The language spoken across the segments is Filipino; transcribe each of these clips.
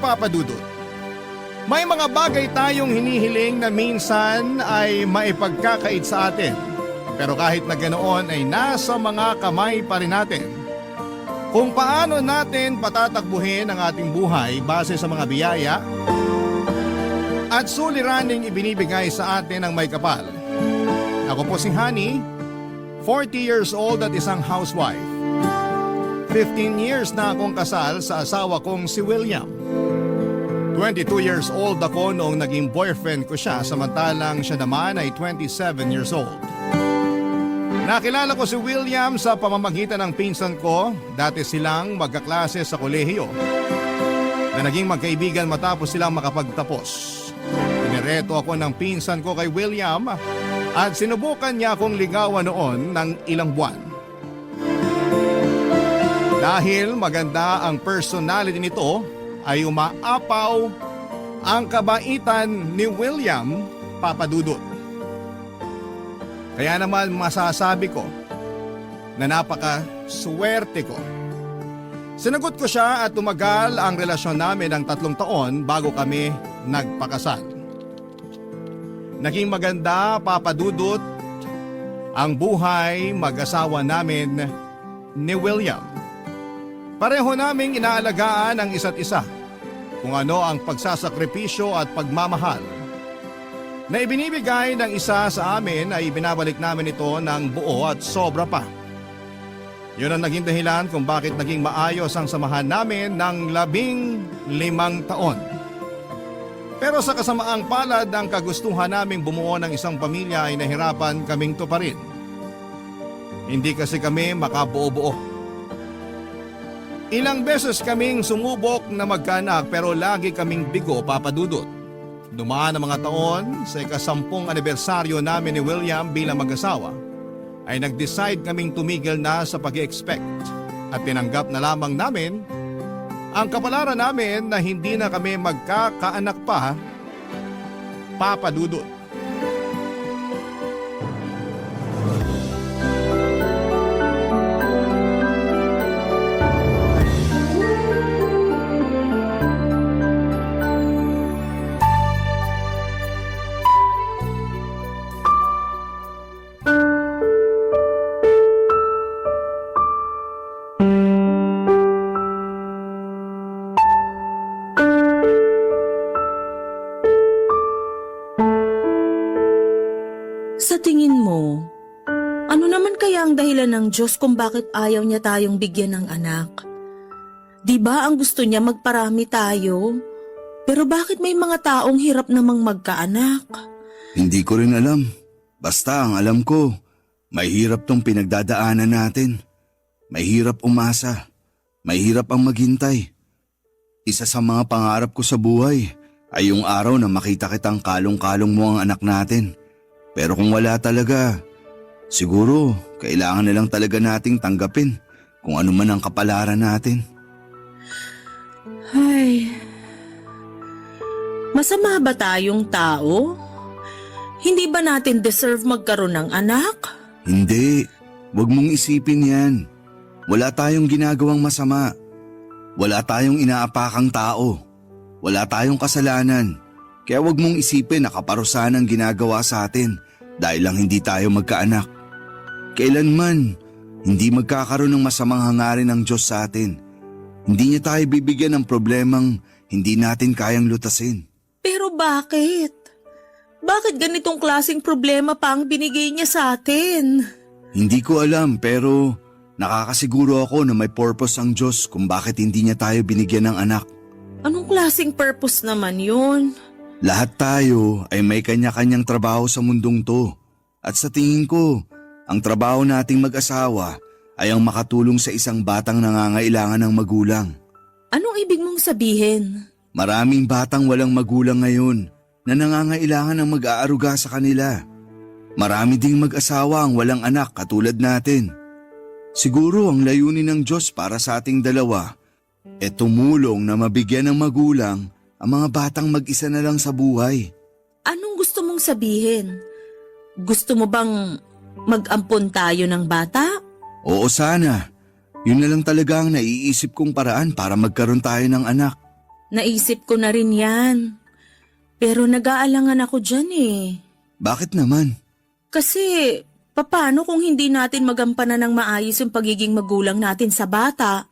Papa Dudut. May mga bagay tayong hinihiling na minsan ay maipagkakait sa atin. Pero kahit na ganoon ay nasa mga kamay pa rin natin. Kung paano natin patatakbuhin ang ating buhay base sa mga biyaya at suliraning ibinibigay sa atin ng may kapal. Ako po si Honey, 40 years old at isang housewife. 15 years na akong kasal sa asawa kong si William. 22 years old ako noong naging boyfriend ko siya samantalang siya naman ay 27 years old. Nakilala ko si William sa pamamagitan ng pinsan ko, dati silang magkaklase sa kolehiyo, na naging magkaibigan matapos silang makapagtapos. Inireto ako ng pinsan ko kay William at sinubukan niya akong ligawan noon ng ilang buwan. Dahil maganda ang personality nito, ay umaapaw ang kabaitan ni William, Papa Dudut. Kaya naman masasabi ko na napaka-swerte ko. Sinagot ko siya at tumagal ang relasyon namin ng 3 taon bago kami nagpakasal. Naging maganda, Papa Dudut, ang buhay mag-asawa namin ni William. Pareho naming inaalagaan ang isa't isa, kung ano ang pagsasakripisyo at pagmamahal na ibinibigay ng isa sa amin ay ibinabalik namin ito ng buo at sobra pa. Yun ang naging dahilan kung bakit naging maayos ang samahan namin ng 15 taon. Pero sa kasamaang palad ang kagustuhan naming bumuo ng isang pamilya ay nahirapan kaming tuparin. Hindi kasi kami makabuo-buo. Ilang beses kaming sumubok na magkaanak pero lagi kaming bigo, Papa Dudut. Dumaan ang mga taon, sa ika-10 anibersaryo namin ni William bilang mag-asawa, ay nag-decide kaming tumigil na sa pag-expect at tinanggap na lamang namin ang kapalaran namin na hindi na kami magkakaanak pa, Papa Dudut. Sa tingin mo, ano naman kaya ang dahilan ng Diyos kung bakit ayaw niya tayong bigyan ng anak? Di ba ang gusto niya magparami tayo? Pero bakit may mga taong hirap namang magkaanak? Hindi ko rin alam. Basta ang alam ko, mahirap tong pinagdadaanan natin. Mahirap umasa. Mahirap ang maghintay. Isa sa mga pangarap ko sa buhay ay yung araw na makita kitang kalong-kalong mo ang anak natin. Pero kung wala talaga, siguro kailangan na lang talaga nating tanggapin kung ano man ang kapalaran natin. Ay, masama ba tayong tao? Hindi ba natin deserve magkaroon ng anak? Hindi, wag mong isipin yan. Wala tayong ginagawang masama. Wala tayong inaapakang tao. Wala tayong kasalanan. Kaya wag mong isipin na kaparusahan ang ginagawa sa atin dahil lang hindi tayo magkaanak. Kailanman, hindi magkakaroon ng masamang hangarin ng Diyos sa atin. Hindi niya tayo bibigyan ng problemang hindi natin kayang lutasin. Pero bakit? Bakit ganitong klaseng problema pa ang binigay niya sa atin? Hindi ko alam pero nakakasiguro ako na may purpose ang Diyos kung bakit hindi niya tayo binigyan ng anak. Anong klaseng purpose naman yun? Lahat tayo ay may kanya-kanyang trabaho sa mundong to. At sa tingin ko, ang trabaho nating mag-asawa ay ang makatulong sa isang batang nangangailangan ng magulang. Anong ibig mong sabihin? Maraming batang walang magulang ngayon na nangangailangan ng mag-aaruga sa kanila. Marami ding mag-asawa ang walang anak katulad natin. Siguro ang layunin ng Diyos para sa ating dalawa ay tumulong na mabigyan ng magulang ang mga batang mag-isa na lang sa buhay. Anong gusto mong sabihin? Gusto mo bang mag-ampon tayo ng bata? Oo sana. Yun na lang talaga ang naiisip kong paraan para magkaroon tayo ng anak. Naisip ko na rin yan. Pero nag-aalangan ako dyan eh. Bakit naman? Kasi, paano kung hindi natin magampanan ng maayos yung pagiging magulang natin sa bata?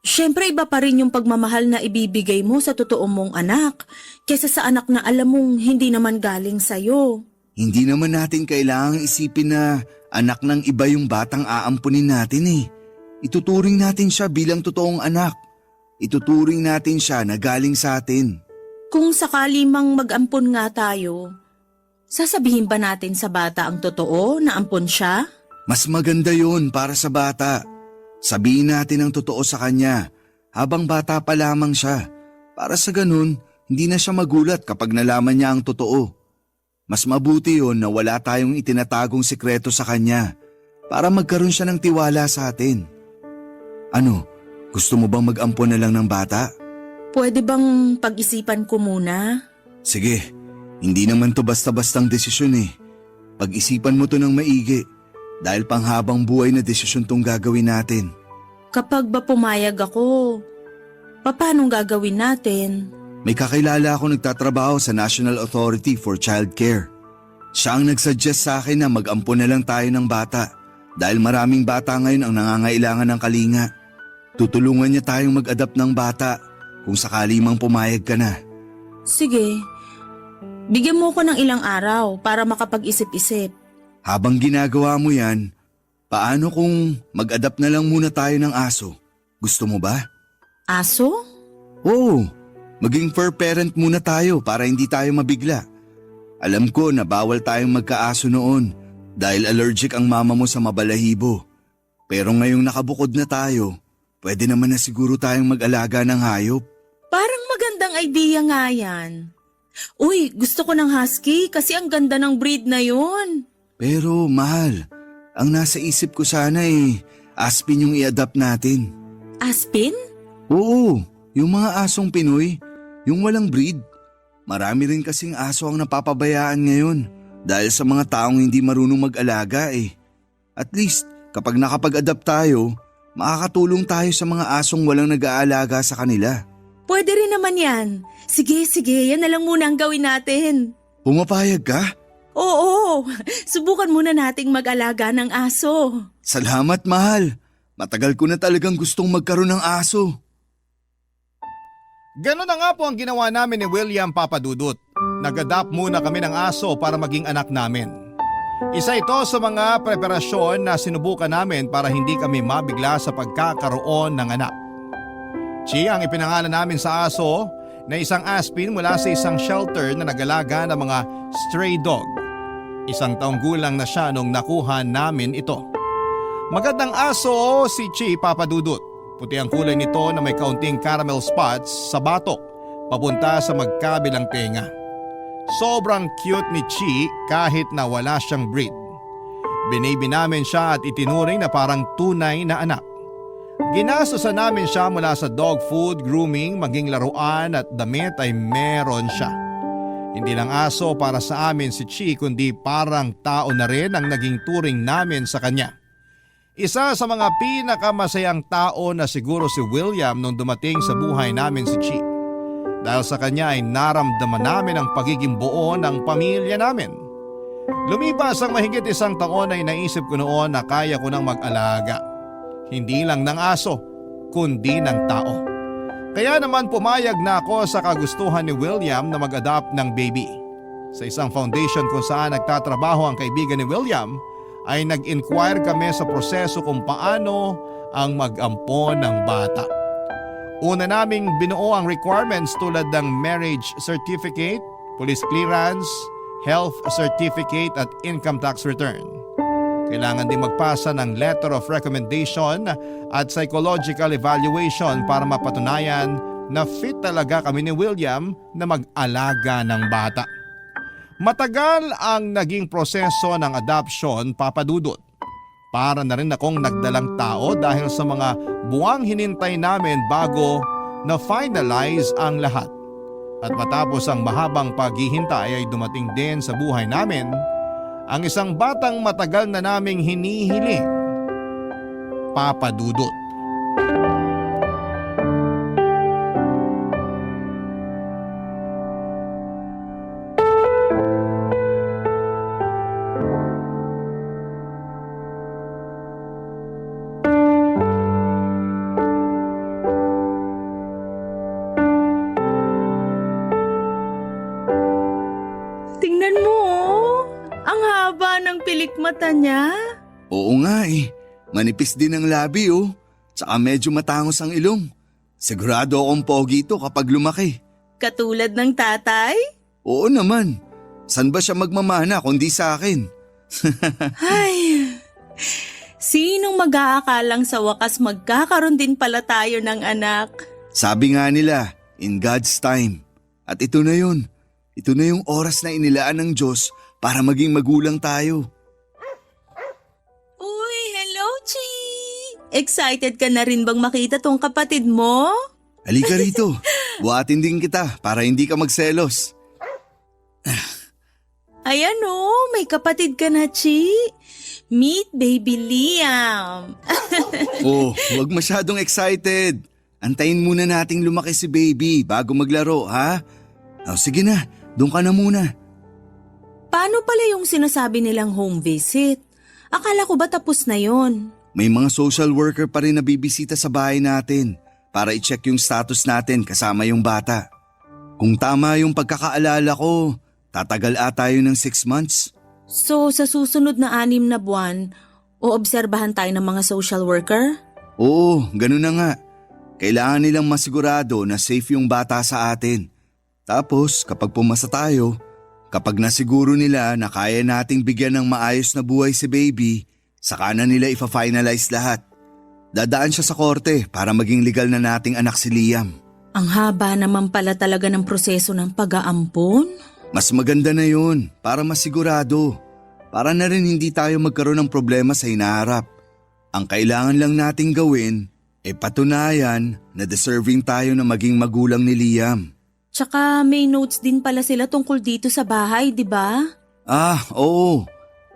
Siyempre iba pa rin yung pagmamahal na ibibigay mo sa totoo mong anak kesa sa anak na alam mong hindi naman galing sa'yo. Hindi naman natin kailangang isipin na anak ng iba yung batang aampunin natin eh. Ituturing natin siya bilang totoong anak. Ituturing natin siya na galing sa atin. Kung sakali mang mag-ampon nga tayo, sasabihin ba natin sa bata ang totoo na ampon siya? Mas maganda yun para sa bata. Sabihin natin ang totoo sa kanya habang bata pa lamang siya. Para sa ganun, hindi na siya magulat kapag nalaman niya ang totoo. Mas mabuti yun na wala tayong itinatagong sikreto sa kanya para magkaroon siya ng tiwala sa atin. Ano, gusto mo bang mag-ampon na lang ng bata? Pwede bang pag-isipan ko muna? Sige, hindi naman to basta-bastang desisyon eh. Pag-isipan mo to ng maigi dahil panghabang buhay na desisyon tong gagawin natin. Kapag ba pumayag ako, paano gagawin natin? May kakilala ako nagtatrabaho sa National Authority for Child Care. Siya ang nagsuggest sa akin na mag-ampon na lang tayo ng bata dahil maraming bata ngayon ang nangangailangan ng kalinga. Tutulungan niya tayong mag-adapt ng bata kung sakali mang pumayag ka na. Sige, bigyan mo ko ng ilang araw para makapag-isip-isip. Habang ginagawa mo yan, paano kung mag-adapt na lang muna tayo ng aso? Gusto mo ba? Aso? Oo, maging fur parent muna tayo para hindi tayo mabigla. Alam ko na bawal tayong magkaaso noon dahil allergic ang mama mo sa mabalahibo. Pero ngayong nakabukod na tayo, pwede naman na siguro tayong mag-alaga ng hayop. Parang magandang idea nga yan. Uy, gusto ko ng husky kasi ang ganda ng breed na yun. Pero mahal, ang nasa isip ko sana Aspin yung i-adapt natin. Aspin? Oo, yung mga asong Pinoy, yung walang breed. Marami rin kasing aso ang napapabayaan ngayon dahil sa mga taong hindi marunong mag-alaga eh. At least, kapag nakapag-adapt tayo, makakatulong tayo sa mga asong walang nag-aalaga sa kanila. Pwede rin naman yan. Sige, yan na lang muna ang gawin natin. Pumapayag ka? Oo, subukan muna nating mag-alaga ng aso. Salamat, mahal. Matagal ko na talagang gustong magkaroon ng aso. Ganon na nga po ang ginawa namin ni William Papadudut. Nag-adapt muna kami ng aso para maging anak namin. Isa ito sa mga preparasyon na sinubukan namin para hindi kami mabigla sa pagkakaroon ng anak. Chi ang ipinangalan namin sa aso na isang aspin mula sa isang shelter na nag-alaga ng mga stray dog. 1 taong gulang na siya nung nakuha namin ito. Magandang aso si Chi Papadudut. Puti ang kulay nito na may kaunting caramel spots sa batok papunta sa magkabilang tenga. Sobrang cute ni Chi kahit na wala siyang breed. Binaby namin siya at itinuring na parang tunay na anak. Ginastosan namin siya mula sa dog food, grooming, maging laruan at damit ay meron siya. Hindi lang aso para sa amin si Chi kundi parang tao na rin ang naging turing namin sa kanya. Isa sa mga pinakamasayang tao na siguro si William nung dumating sa buhay namin si Chi. Dahil sa kanya ay naramdaman namin ang pagiging buo ng pamilya namin. Lumipas ang mahigit 1 taon ay naisip ko noon na kaya ko nang mag-alaga. Hindi lang ng aso, kundi ng tao. Kaya naman pumayag na ako sa kagustuhan ni William na mag-adopt ng baby. Sa isang foundation kung saan nagtatrabaho ang kaibigan ni William, ay nag-inquire kami sa proseso kung paano ang mag-ampon ng bata. Una naming binuo ang requirements tulad ng marriage certificate, police clearance, health certificate at income tax return. Kailangan din magpasa ng letter of recommendation at psychological evaluation para mapatunayan na fit talaga kami ni William na mag-alaga ng bata. Matagal ang naging proseso ng adoption, Papadudut. Para na rin akong nagdalang tao dahil sa mga buwang hinintay namin bago na finalize ang lahat. At matapos ang mahabang paghihintay ay dumating din sa buhay namin ang isang batang matagal na naming hinihiling, Papadudut. Ang haba ng pilik mata niya. Oo nga eh. Manipis din ang labi oh. Tsaka medyo matangos ang ilong. Sigurado akong pogi ito kapag lumaki. Katulad ng tatay? Oo naman. San ba siya magmamana kundi sa akin? Ay, sinong mag-aakalang sa wakas magkakaroon din pala tayo ng anak? Sabi nga nila, in God's time. At ito na yun. Ito na yung oras na inilaan ng Diyos para maging magulang tayo. Uy, hello, Chi! Excited ka na rin bang makita tong kapatid mo? Halika rito. Buhatin din kita para hindi ka magselos. Ayan oh, may kapatid ka na, Chi. Meet baby Liam. Oh, huwag masyadong excited. Antayin muna nating lumaki si baby bago maglaro, ha? Oh, sige na, doon ka na muna. Paano pala yung sinasabi nilang home visit? Akala ko ba tapos na yon? May mga social worker pa rin na bibisita sa bahay natin para i-check yung status natin kasama yung bata. Kung tama yung pagkakaalala ko, tatagal ata yun ng 6 months. So sa susunod na 6 na buwan, oobserbahan tayo ng mga social worker? Oo, ganun na nga. Kailangan nilang masigurado na safe yung bata sa atin. Tapos kapag pumasa tayo, kapag nasiguro nila na kaya nating bigyan ng maayos na buhay si baby, saka na nila ifa-finalize lahat. Dadaan siya sa korte para maging legal na nating anak si Liam. Ang haba naman pala talaga ng proseso ng pag-aampon. Mas maganda na yun para masigurado. Para na rin hindi tayo magkaroon ng problema sa hinaharap. Ang kailangan lang nating gawin ay patunayan na deserving tayo na maging magulang ni Liam. Tsaka may notes din pala sila tungkol dito sa bahay, di ba? Ah, oo.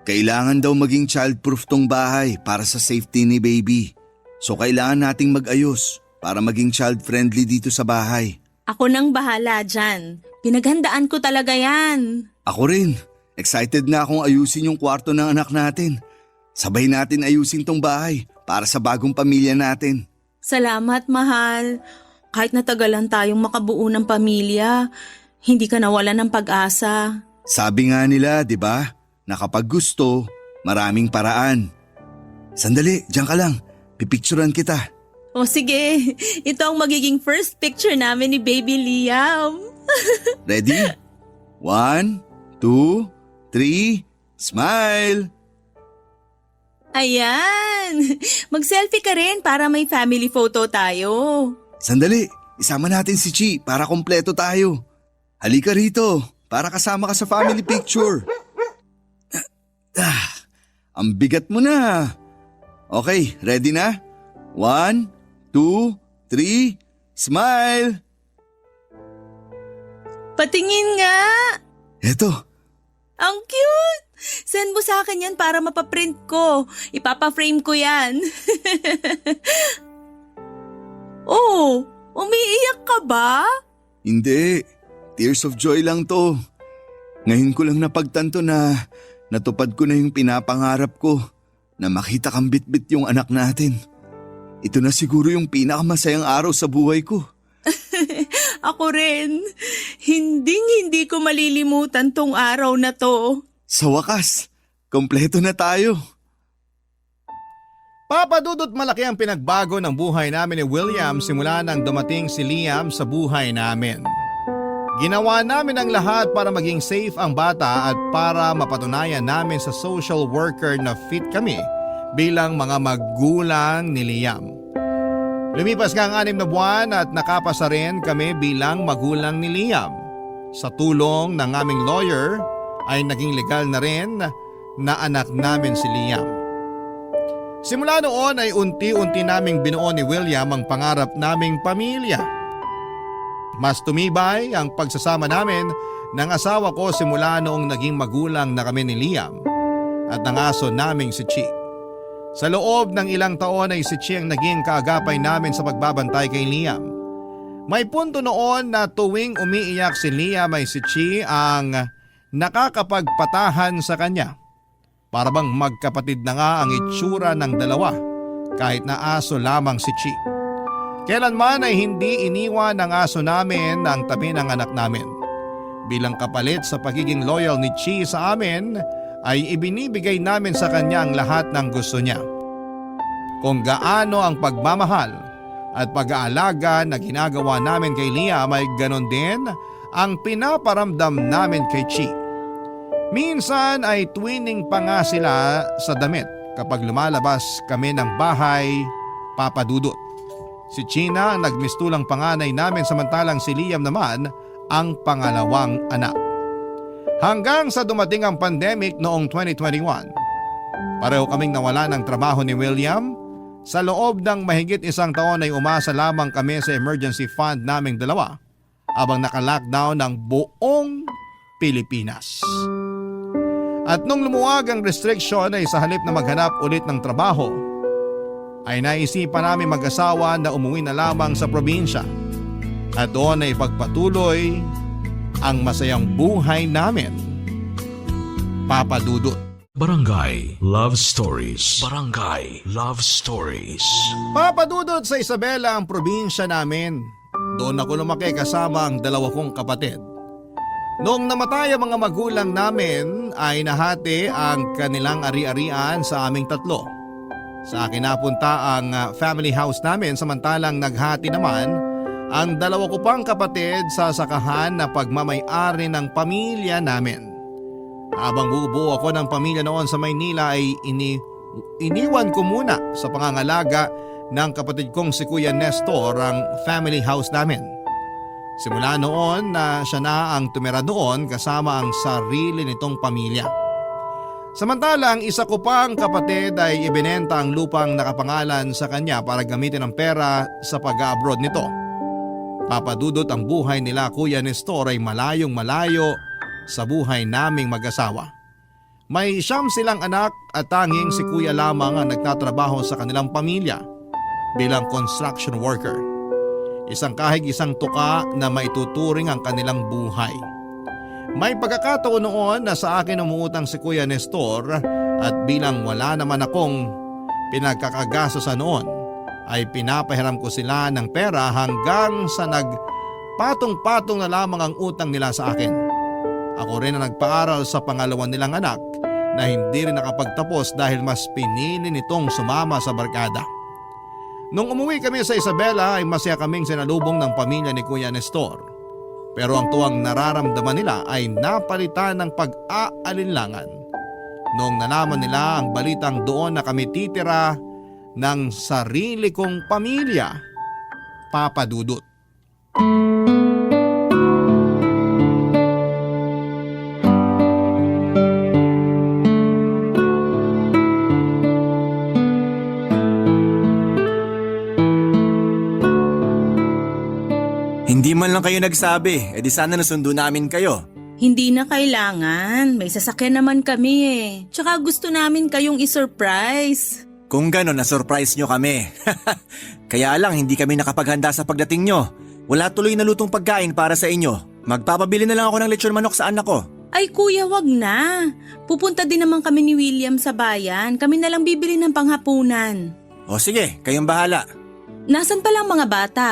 Kailangan daw maging childproof tong bahay para sa safety ni baby. So kailangan nating mag-ayos para maging child-friendly dito sa bahay. Ako nang bahala dyan. Pinaghandaan ko talaga yan. Ako rin. Excited na akong ayusin yung kwarto ng anak natin. Sabay natin ayusin tong bahay para sa bagong pamilya natin. Salamat, mahal. Kahit natagalan tayong makabuo ng pamilya, hindi ka nawala ng pag-asa. Sabi nga nila, di ba? Na kapag gusto, maraming paraan. Sandali, diyan ka lang. Pipicturan kita. O sige, ito ang magiging first picture namin ni Baby Liam. Ready? 1, 2, 3, smile! Ayan! Mag-selfie ka rin para may family photo tayo. Sandali, isama natin si Chi para kompleto tayo. Halika rito para kasama ka sa family picture. Ang bigat mo na. Okay, ready na? 1, 2, 3, smile! Patingin nga! Eto, Ang cute! Send mo sa akin yan para mapaprint ko. Ipapa-frame ko yan. Oh, umiiyak ka ba? hindi. Tears of joy lang to. Ngayon ko lang napagtanto na natupad ko na yung pinapangarap ko na makita kang bitbit yung anak natin. Ito na siguro yung pinakamasayang araw sa buhay ko. Ako rin. Hindi ko malilimutan tong araw na to. Sa wakas, kompleto na tayo. Papadudot malaki ang pinagbago ng buhay namin ni William simula nang dumating si Liam sa buhay namin. Ginawa namin ang lahat para maging safe ang bata at para mapatunayan namin sa social worker na fit kami bilang mga magulang ni Liam. Lumipas nga ang 6 na buwan at nakapasa rin kami bilang magulang ni Liam. Sa tulong ng aming lawyer ay naging legal na rin na anak namin si Liam. Simula noon ay unti-unti naming binuo ni William ang pangarap naming pamilya. Mas tumibay ang pagsasama namin ng asawa ko simula noong naging magulang na kami ni Liam at ng aso naming si Chi. Sa loob ng ilang taon ay si Chi ang naging kaagapay namin sa pagbabantay kay Liam. May punto noon na tuwing umiiyak si Liam ay si Chi ang nakakapagpatahan sa kanya. Para bang magkapatid na nga ang itsura ng dalawa kahit na aso lamang si Chi. Kailanman ay hindi iniwan ng aso namin ang tabi ng anak namin. Bilang kapalit sa pagiging loyal ni Chi sa amin ay ibinibigay namin sa kanya ang lahat ng gusto niya. Kung gaano ang pagmamahal at pag-aalaga na ginagawa namin kay Liam ay ganon din ang pinaparamdam namin kay Chi. Minsan ay twining pa nga sila sa damit kapag lumalabas kami ng bahay, Papa Dudut. Si China ang nagmistulang panganay namin samantalang si Liam naman ang pangalawang anak. Hanggang sa dumating ang pandemic noong 2021. Pareho kaming nawala ng trabaho ni William. Sa loob ng mahigit isang taon ay umasa lamang kami sa emergency fund naming dalawa habang naka-lockdown ng buong Pilipinas. At nung lumuwag ang restriction ay sa halip na maghanap ulit ng trabaho, ay naisipan namin mag-asawa na umuwi na lamang sa probinsya at doon ay pagpatuloy ang masayang buhay namin. Papa Dudut. Barangay Love Stories. Barangay Love Stories. Papa Dudut, sa Isabela ang probinsya namin. Doon ako lumaki kasama ang dalawa kong kapatid. Noong namatay ang mga magulang namin ay nahati ang kanilang ari-arian sa aming tatlo. Sa akin napunta ang family house namin samantalang naghati naman ang dalawa ko pang kapatid sa sakahan na pagmamay-ari ng pamilya namin. Habang bubuo ako ng pamilya noon sa Maynila ay iniwan ko muna sa pangangalaga ng kapatid kong si Kuya Nestor ang family house namin. Simula noon na siya na ang tumira doon kasama ang sarili nitong pamilya. Samantalang isa ko pang kapatid ay ibinenta ang lupang nakapangalan sa kanya para gamitin ang pera sa pag-abroad nito. Papadudot ang buhay nila Kuya Nestor ay malayong malayo sa buhay naming mag-asawa. May 9 silang anak at tanging si Kuya lamang ang nagtatrabaho sa kanilang pamilya bilang construction worker. Isang kahig isang tuka na maituturing ang kanilang buhay. May pagkakataon noon na sa akin umuutang si Kuya Nestor at bilang wala naman akong pinagkakagastosan noon ay pinapahiram ko sila ng pera hanggang sa nagpatong-patong na lamang ang utang nila sa akin. Ako rin ang nagpaaral sa pangalawan nilang anak na hindi rin nakapagtapos dahil mas pinili nitong sumama sa barkada. Nung umuwi kami sa Isabela ay masaya kaming sinalubong ng pamilya ni Kuya Nestor. Pero ang tuwang nararamdaman nila ay napalitan ng pag-aalinlangan. Noong nalaman nila ang balitang doon na kami titira ng sarili kong pamilya, Papa Dudut. Hindi man lang kayo nagsabi, edi sana nasundo namin kayo. Hindi na kailangan. May sasakyan naman kami eh. Tsaka gusto namin kayong isurprise. Kung gano'n, na-surprise nyo kami. Kaya lang, hindi kami nakapaghanda sa pagdating nyo. Wala tuloy na lutong pagkain para sa inyo. Magpapabili na lang ako ng lechon manok sa anak ko. Ay kuya, wag na. Pupunta din naman kami ni William sa bayan. Kami na lang bibili ng panghapunan. O sige, kayong bahala. Nasaan pa lang mga bata?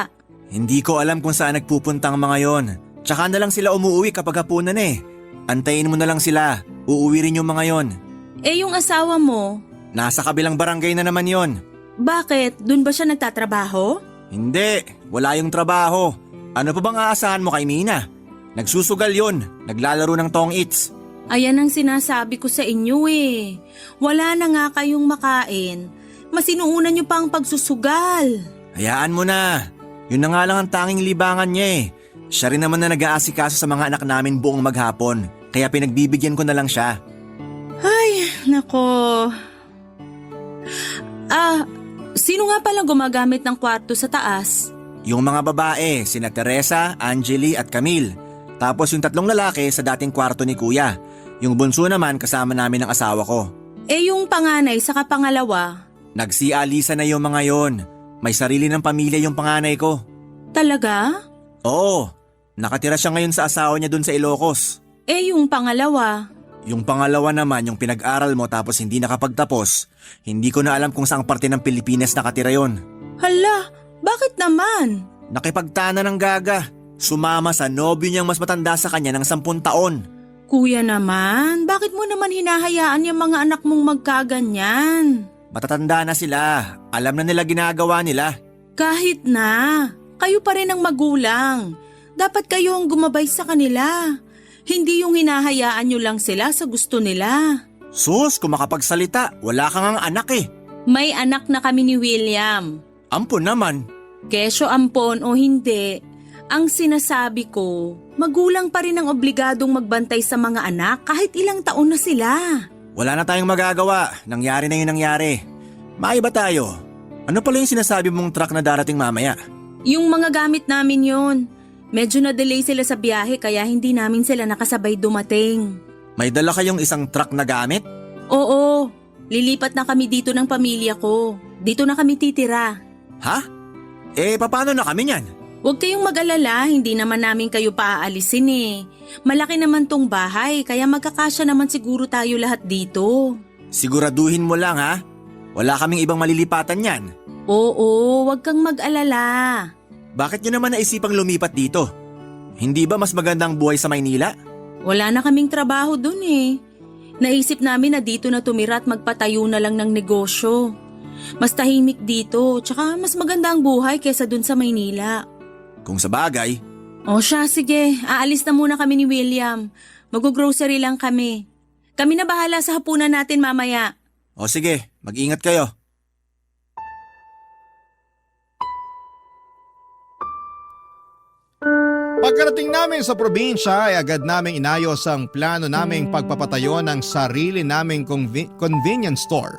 Hindi ko alam kung saan nagpupunta ang mga yon. Tsaka na lang sila umuwi kapag hapunan eh. Antayin mo na lang sila. Uuwi rin yung mga yon. Eh yung asawa mo? Nasa kabilang barangay na naman yon. Bakit? Doon ba siya nagtatrabaho? Hindi, wala yung trabaho. Ano pa bang aasahan mo kay Mina? Nagsusugal yon, naglalaro ng tong its. Ayan ang sinasabi ko sa inyo eh. Wala na nga kayong makain. Mas inuuna niyo pa ang pagsusugal. Hayaan mo na. Yun na nga lang ang tanging libangan niya eh. Siya rin naman na nag-aasikaso sa mga anak namin buong maghapon. Kaya pinagbibigyan ko na lang siya. Ay, nako. Sino nga pala gumagamit ng kwarto sa taas? Yung mga babae, sina Teresa, Angeli at Camille. Tapos yung 3 lalaki sa dating kwarto ni Kuya. Yung bunso naman kasama namin ng asawa ko. Eh yung panganay sa kapangalawa? Nagsialisa na yung mga yon. May sarili ng pamilya yung panganay ko. Talaga? Oo, nakatira siya ngayon sa asawa niya dun sa Ilocos. Eh yung pangalawa? Yung pangalawa naman yung pinag-aral mo tapos hindi nakapagtapos. Hindi ko na alam kung saang parte ng Pilipinas nakatira yon. Hala, bakit naman? Nakipagtana ng gaga. Sumama sa nobyo niyang mas matanda sa kanya ng 10 taon. Kuya naman, bakit mo naman hinahayaan yung mga anak mong magkaganyan? Matatanda na sila. Alam na nila ginagawa nila. Kahit na, kayo pa rin ang magulang. Dapat kayo ang gumabay sa kanila. Hindi yung hinahayaan nyo lang sila sa gusto nila. Sus, kung makapagsalita, wala kang ang anak eh. May anak na kami ni William. Ampon naman. Kesyo ampon o hindi, ang sinasabi ko, magulang pa rin ang obligadong magbantay sa mga anak kahit ilang taon na sila. Wala na tayong magagawa. Nangyari na yung nangyari. Maiba tayo. Ano pala yung sinasabi mong truck na darating mamaya? Yung mga gamit namin yon. Medyo na-delay sila sa biyahe kaya hindi namin sila nakasabay dumating. May dala kayong isang truck na gamit? Oo, lilipat na kami dito ng pamilya ko. Dito na kami titira. Ha? Paano na kami niyan? Huwag kayong mag-alala, hindi naman namin kayo paaalisin eh. Malaki naman tong bahay kaya magkakasya naman siguro tayo lahat dito. Siguraduhin mo lang ha? Wala kaming ibang malilipatan yan. Oo, huwag kang mag-alala. Bakit nyo naman naisipang lumipat dito? Hindi ba mas magandang buhay sa Maynila? Wala na kaming trabaho dun eh. Naisip namin na dito na tumira at magpatayo na lang ng negosyo. Mas tahimik dito, tsaka mas maganda ang buhay kesa dun sa Maynila. Kung sa bagay. O siya, sige. Aalis na muna kami ni William. Mag-grocery lang kami. Kami na bahala sa hapunan natin mamaya. O sige, mag-ingat kayo. Pagkarating namin sa probinsya ay agad naming inayos ang plano naming pagpapatayo ng sarili naming convenience store.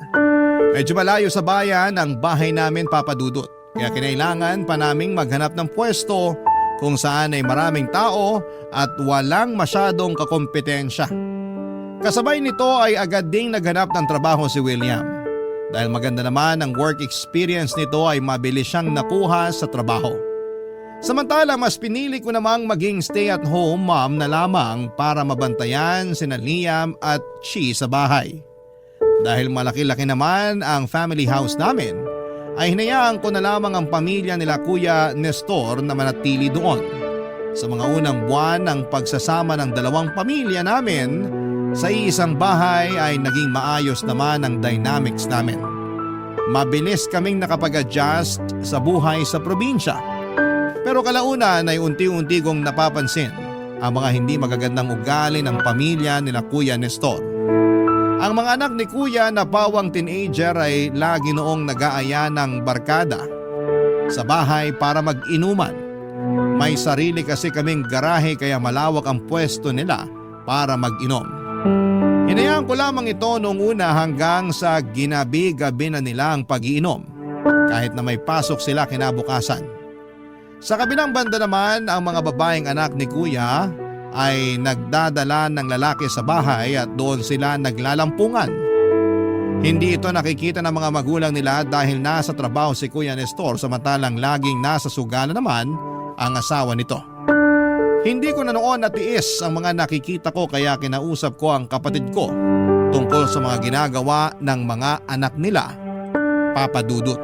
Medyo malayo sa bayan ang bahay namin, Papa Dudut. Kaya kinailangan pa naming maghanap ng pwesto kung saan ay maraming tao at walang masyadong kakompetensya. Kasabay nito ay agad ding naghanap ng trabaho si William. Dahil maganda naman ang work experience nito ay mabilis siyang nakuha sa trabaho. Samantala mas pinili ko namang maging stay-at-home mom na lamang para mabantayan sina Liam at Chi sa bahay. Dahil malaki-laki naman ang family house namin, ay hinayaan ko na lamang ang pamilya nila Kuya Nestor na manatili doon. Sa mga unang buwan ng pagsasama ng dalawang pamilya namin sa iisang bahay ay naging maayos naman ang dynamics namin. Mabilis kaming nakapag-adjust sa buhay sa probinsya. Pero kalaunan ay unti-unti kong napapansin ang mga hindi magagandang ugali ng pamilya nila Kuya Nestor. Ang mga anak ni Kuya na pawang teenager ay lagi noong nag-aaya ng barkada sa bahay para mag-inuman. May sarili kasi kaming garahe kaya malawak ang pwesto nila para mag-inom. Hinayaan ko lamang ito noong una hanggang sa ginabi-gabi na nila ang pag-iinom kahit na may pasok sila kinabukasan. Sa kabilang banda naman ang mga babaeng anak ni Kuya ay nagdadala ng lalaki sa bahay at doon sila naglalampungan. Hindi ito nakikita ng mga magulang nila dahil nasa trabaho si Kuya Nestor samantalang laging nasa sugala naman ang asawa nito. Hindi ko na noon natiis ang mga nakikita ko kaya kinausap ko ang kapatid ko tungkol sa mga ginagawa ng mga anak nila, Papa Dudut.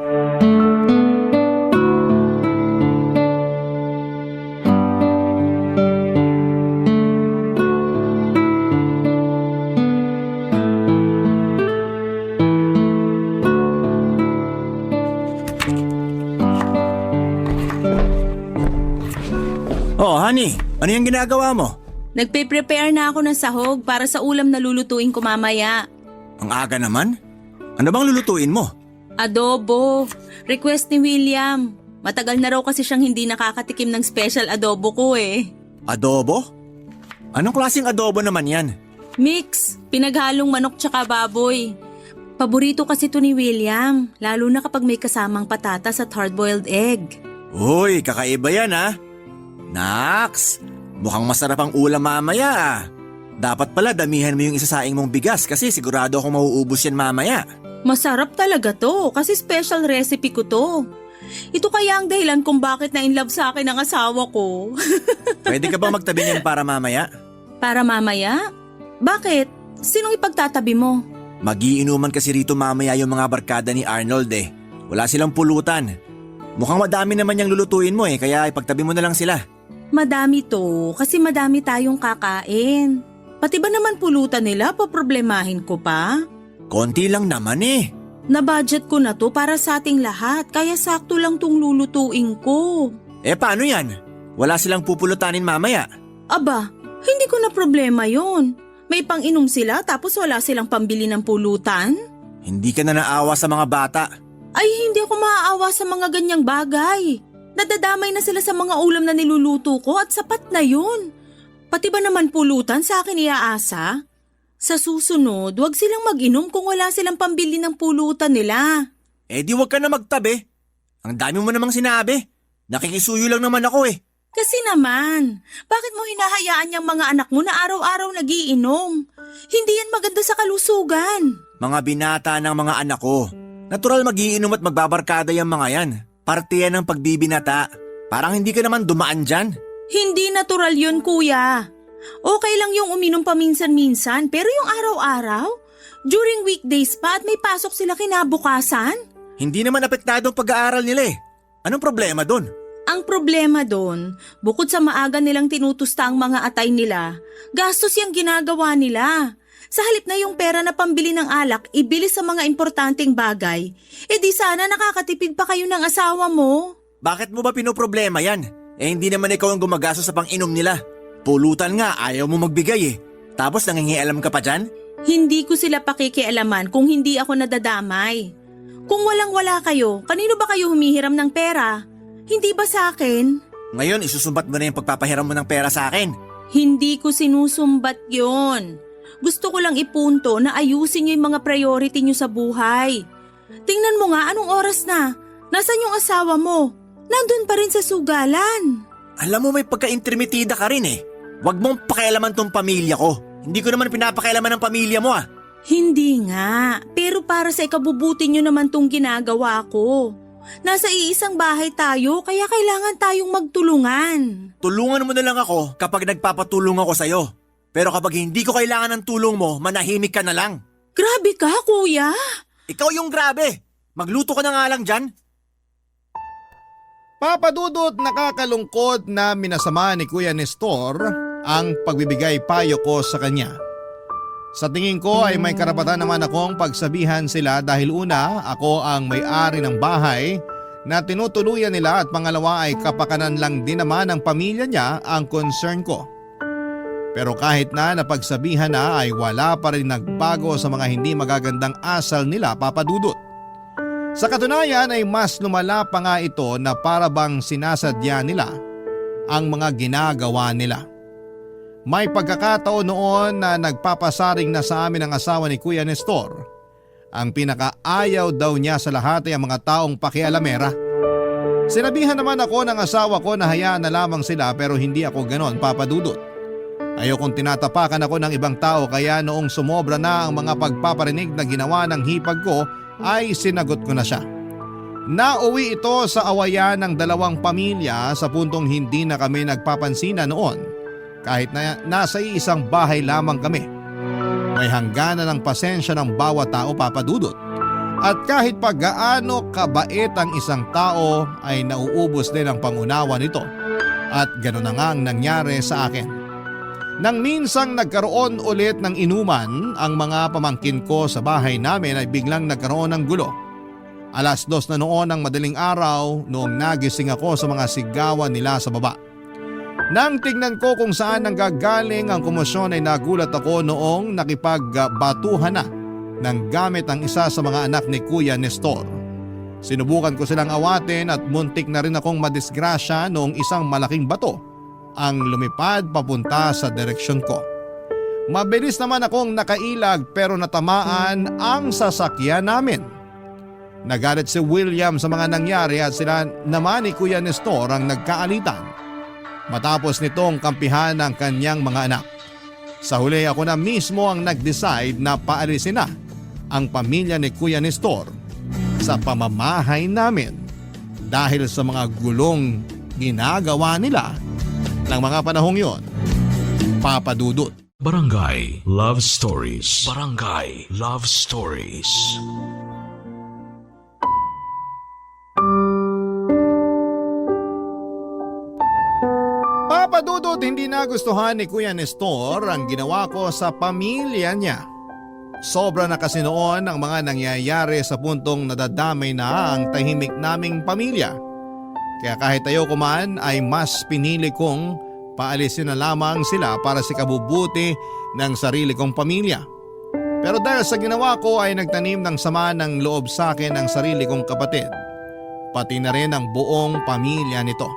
Oh, honey, ano yung ginagawa mo? Nagpe-prepare na ako ng sahog para sa ulam na lulutuin ko mamaya. Ang aga naman. Ano bang lulutuin mo? Adobo. Request ni William. Matagal na raw kasi siyang hindi nakakatikim ng special adobo ko eh. Adobo? Anong klaseng adobo naman yan? Mix. Pinaghalong manok tsaka baboy. Paborito kasi to ni William, lalo na kapag may kasamang patatas at hard-boiled egg. Uy, kakaiba yan ha. Naks, mukhang masarap ang ulam mamaya ah. Dapat pala damihan mo yung isasaing mong bigas kasi sigurado akong mauubos yan mamaya. Masarap talaga to kasi special recipe ko to. Ito kaya ang dahilan kung bakit na-inlove sa akin ang asawa ko. Pwede ka ba magtabi niyan para mamaya? Para mamaya? Bakit? Sinong ipagtatabi mo? Magiinuman kasi rito mamaya yung mga barkada ni Arnold eh. Wala silang pulutan. Mukhang madami naman yung lulutuin mo eh kaya ipagtabi mo na lang sila. Madami to kasi madami tayong kakain. Pati ba naman pulutan nila, poproblemahin ko pa? Konti lang naman eh. Na-budget ko na to para sa ating lahat, kaya sakto lang tong lulutuin ko. Paano yan? Wala silang pupulutanin mamaya. Aba, hindi ko na problema yon. May pang-inom sila tapos wala silang pambili ng pulutan? Hindi ka na naawa sa mga bata. Ay, hindi ako maaawa sa mga ganyang bagay. Nadadamay na sila sa mga ulam na niluluto ko at sapat na yun. Pati ba naman pulutan sa akin iaasa? Sa susunod, wag silang mag-inom kung wala silang pambili ng pulutan nila. Di wag ka na magtabi. Ang dami mo namang sinabi. Nakikisuyo lang naman ako eh. Kasi naman, bakit mo hinahayaan yung mga anak mo na araw-araw nagiinom? Hindi yan maganda sa kalusugan. Mga binata ng mga anak ko. Natural magiinom at magbabarkada yung mga yan. Parte yan ng pagbibinata. Parang hindi ka naman dumaan dyan. Hindi natural yun, kuya. Okay lang yung uminom paminsan-minsan, pero yung araw-araw? During weekdays pa at may pasok sila kinabukasan? Hindi naman apektado ang pag-aaral nila eh. Anong problema dun? Ang problema doon, bukod sa maaga nilang tinutusta ang mga atay nila, gastos yung ginagawa nila. Sa halip na yung pera na pambili ng alak, ibili sa mga importanteng bagay, di sana nakakatipid pa kayo ng asawa mo. Bakit mo ba pinoproblema yan? Hindi naman ikaw ang gumagastos sa pang-inom nila. Pulutan nga, ayaw mo magbigay eh. Tapos nangingialam ka pa dyan? Hindi ko sila pakikialaman kung hindi ako nadadamay. Kung walang-wala kayo, kanino ba kayo humihiram ng pera? Hindi ba sa akin? Ngayon, isusumbat mo na yung pagpapahiram mo ng pera sa akin. Hindi ko sinusumbat yon. Gusto ko lang ipunto na ayusin niyo yung mga priority niyo sa buhay. Tingnan mo nga anong oras na. Nasaan yung asawa mo? Nandun pa rin sa sugalan. Alam mo may pagka-intermitida ka rin eh. Huwag mong pakialaman tong pamilya ko. Hindi ko naman pinapakialaman ng pamilya mo ah. Hindi nga, pero para sa ikabubuti niyo naman tong ginagawa ko. Nasa iisang bahay tayo kaya kailangan tayong magtulungan. Tulungan mo na lang ako kapag nagpapatulong ako sa'yo. Pero kapag hindi ko kailangan ng tulong mo, manahimik ka na lang. Grabe ka, kuya. Ikaw yung grabe. Magluto ka na nga lang dyan. Papadudot, nakakalungkot na minasama ni Kuya Nestor ang pagbibigay payo ko sa kanya. Sa tingin ko ay may karapatan naman akong pagsabihan sila dahil una, ako ang may-ari ng bahay na tinutuluyan nila at pangalawa ay kapakanan lang din naman ng pamilya niya ang concern ko. Pero kahit na napagsabihan na ay wala pa rin nagbago sa mga hindi magagandang asal nila, Papadudot. Sa katunayan ay mas lumala pa nga ito na para bang sinasadya nila ang mga ginagawa nila. May pagkakataon noon na nagpapasaring na sa amin ang asawa ni Kuya Nestor. Ang pinakaayaw daw niya sa lahat ay ang mga taong pakialamera. Sinabihan naman ako ng asawa ko na hayaan na lamang sila pero hindi ako ganon, Papadudot. Ayokong tinatapakan ako ng ibang tao kaya noong sumobra na ang mga pagpaparinig na ginawa ng hipag ko ay sinagot ko na siya. Nauwi ito sa awayan ng dalawang pamilya sa puntong hindi na kami nagpapansinan noon kahit na nasa isang bahay lamang kami. May hangganan ng pasensya ng bawat tao, Papadudot. At kahit pa gaano kabait ang isang tao ay nauubos din ang pangunawa nito. At gano'n na nga ang nangyari sa akin. Nang minsang nagkaroon ulit ng inuman, ang mga pamangkin ko sa bahay namin ay biglang nagkaroon ng gulo. 2:00 na noon ng madaling araw noong nagising ako sa mga sigawan nila sa baba. Nang tignan ko kung saan nanggagaling ang komosyon ay nagulat ako noong nakipagbatuhan na ng gamit ang isa sa mga anak ni Kuya Nestor. Sinubukan ko silang awatin at muntik na rin akong madisgrasya noong isang malaking bato ang lumipad papunta sa direksyon ko. Mabilis naman akong nakailag pero natamaan ang sasakyan namin. Nagalit si William sa mga nangyari at sila naman ni Kuya Nestor ang nagkaalitan. Matapos nitong kampihan ng kanyang mga anak. Sa huli ako na mismo ang nag-decide na paalisin na ang pamilya ni Kuya Nestor sa pamamahay namin dahil sa mga gulong ginagawa nila ng mga panahong yon, Papadudot. Barangay Love Stories. Barangay Love Stories. Papadudot, hindi na nagustuhan ni Kuya Nestor ang ginawa ko sa pamilya niya. Sobra na kasi noon ang mga nangyayari sa puntong nadadamay na ang tahimik naming pamilya. Kaya kahit ayoko man ay mas pinili kong paalisin na lamang sila para sa kabubuti ng sarili kong pamilya. Pero dahil sa ginawa ko ay nagtanim ng sama ng loob sa akin ang sarili kong kapatid. Pati na rin ang buong pamilya nito.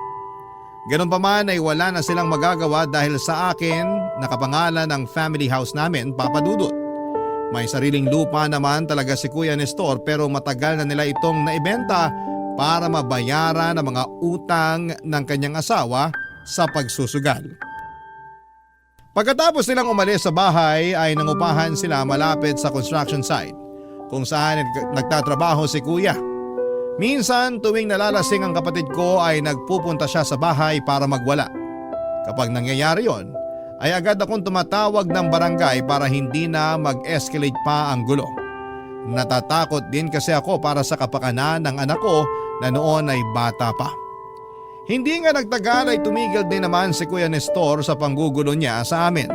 Ganun pa man ay wala na silang magagawa dahil sa akin nakapangalan ang family house namin, Papa Dudut. May sariling lupa naman talaga si Kuya Nestor pero matagal na nila itong naibenta para mabayaran ang mga utang ng kanyang asawa sa pagsusugal. Pagkatapos nilang umalis sa bahay ay nangupahan sila malapit sa construction site kung saan nagtatrabaho si Kuya. Minsan tuwing nalalasing ang kapatid ko ay nagpupunta siya sa bahay para magwala. Kapag nangyayari yon, ay agad akong tumatawag ng barangay para hindi na mag-escalate pa ang gulo. Natatakot din kasi ako para sa kapakanan ng anak ko na noon ay bata pa. Hindi nga nagtagal ay tumigil din naman si Kuya Nestor sa panggugulo niya sa amin.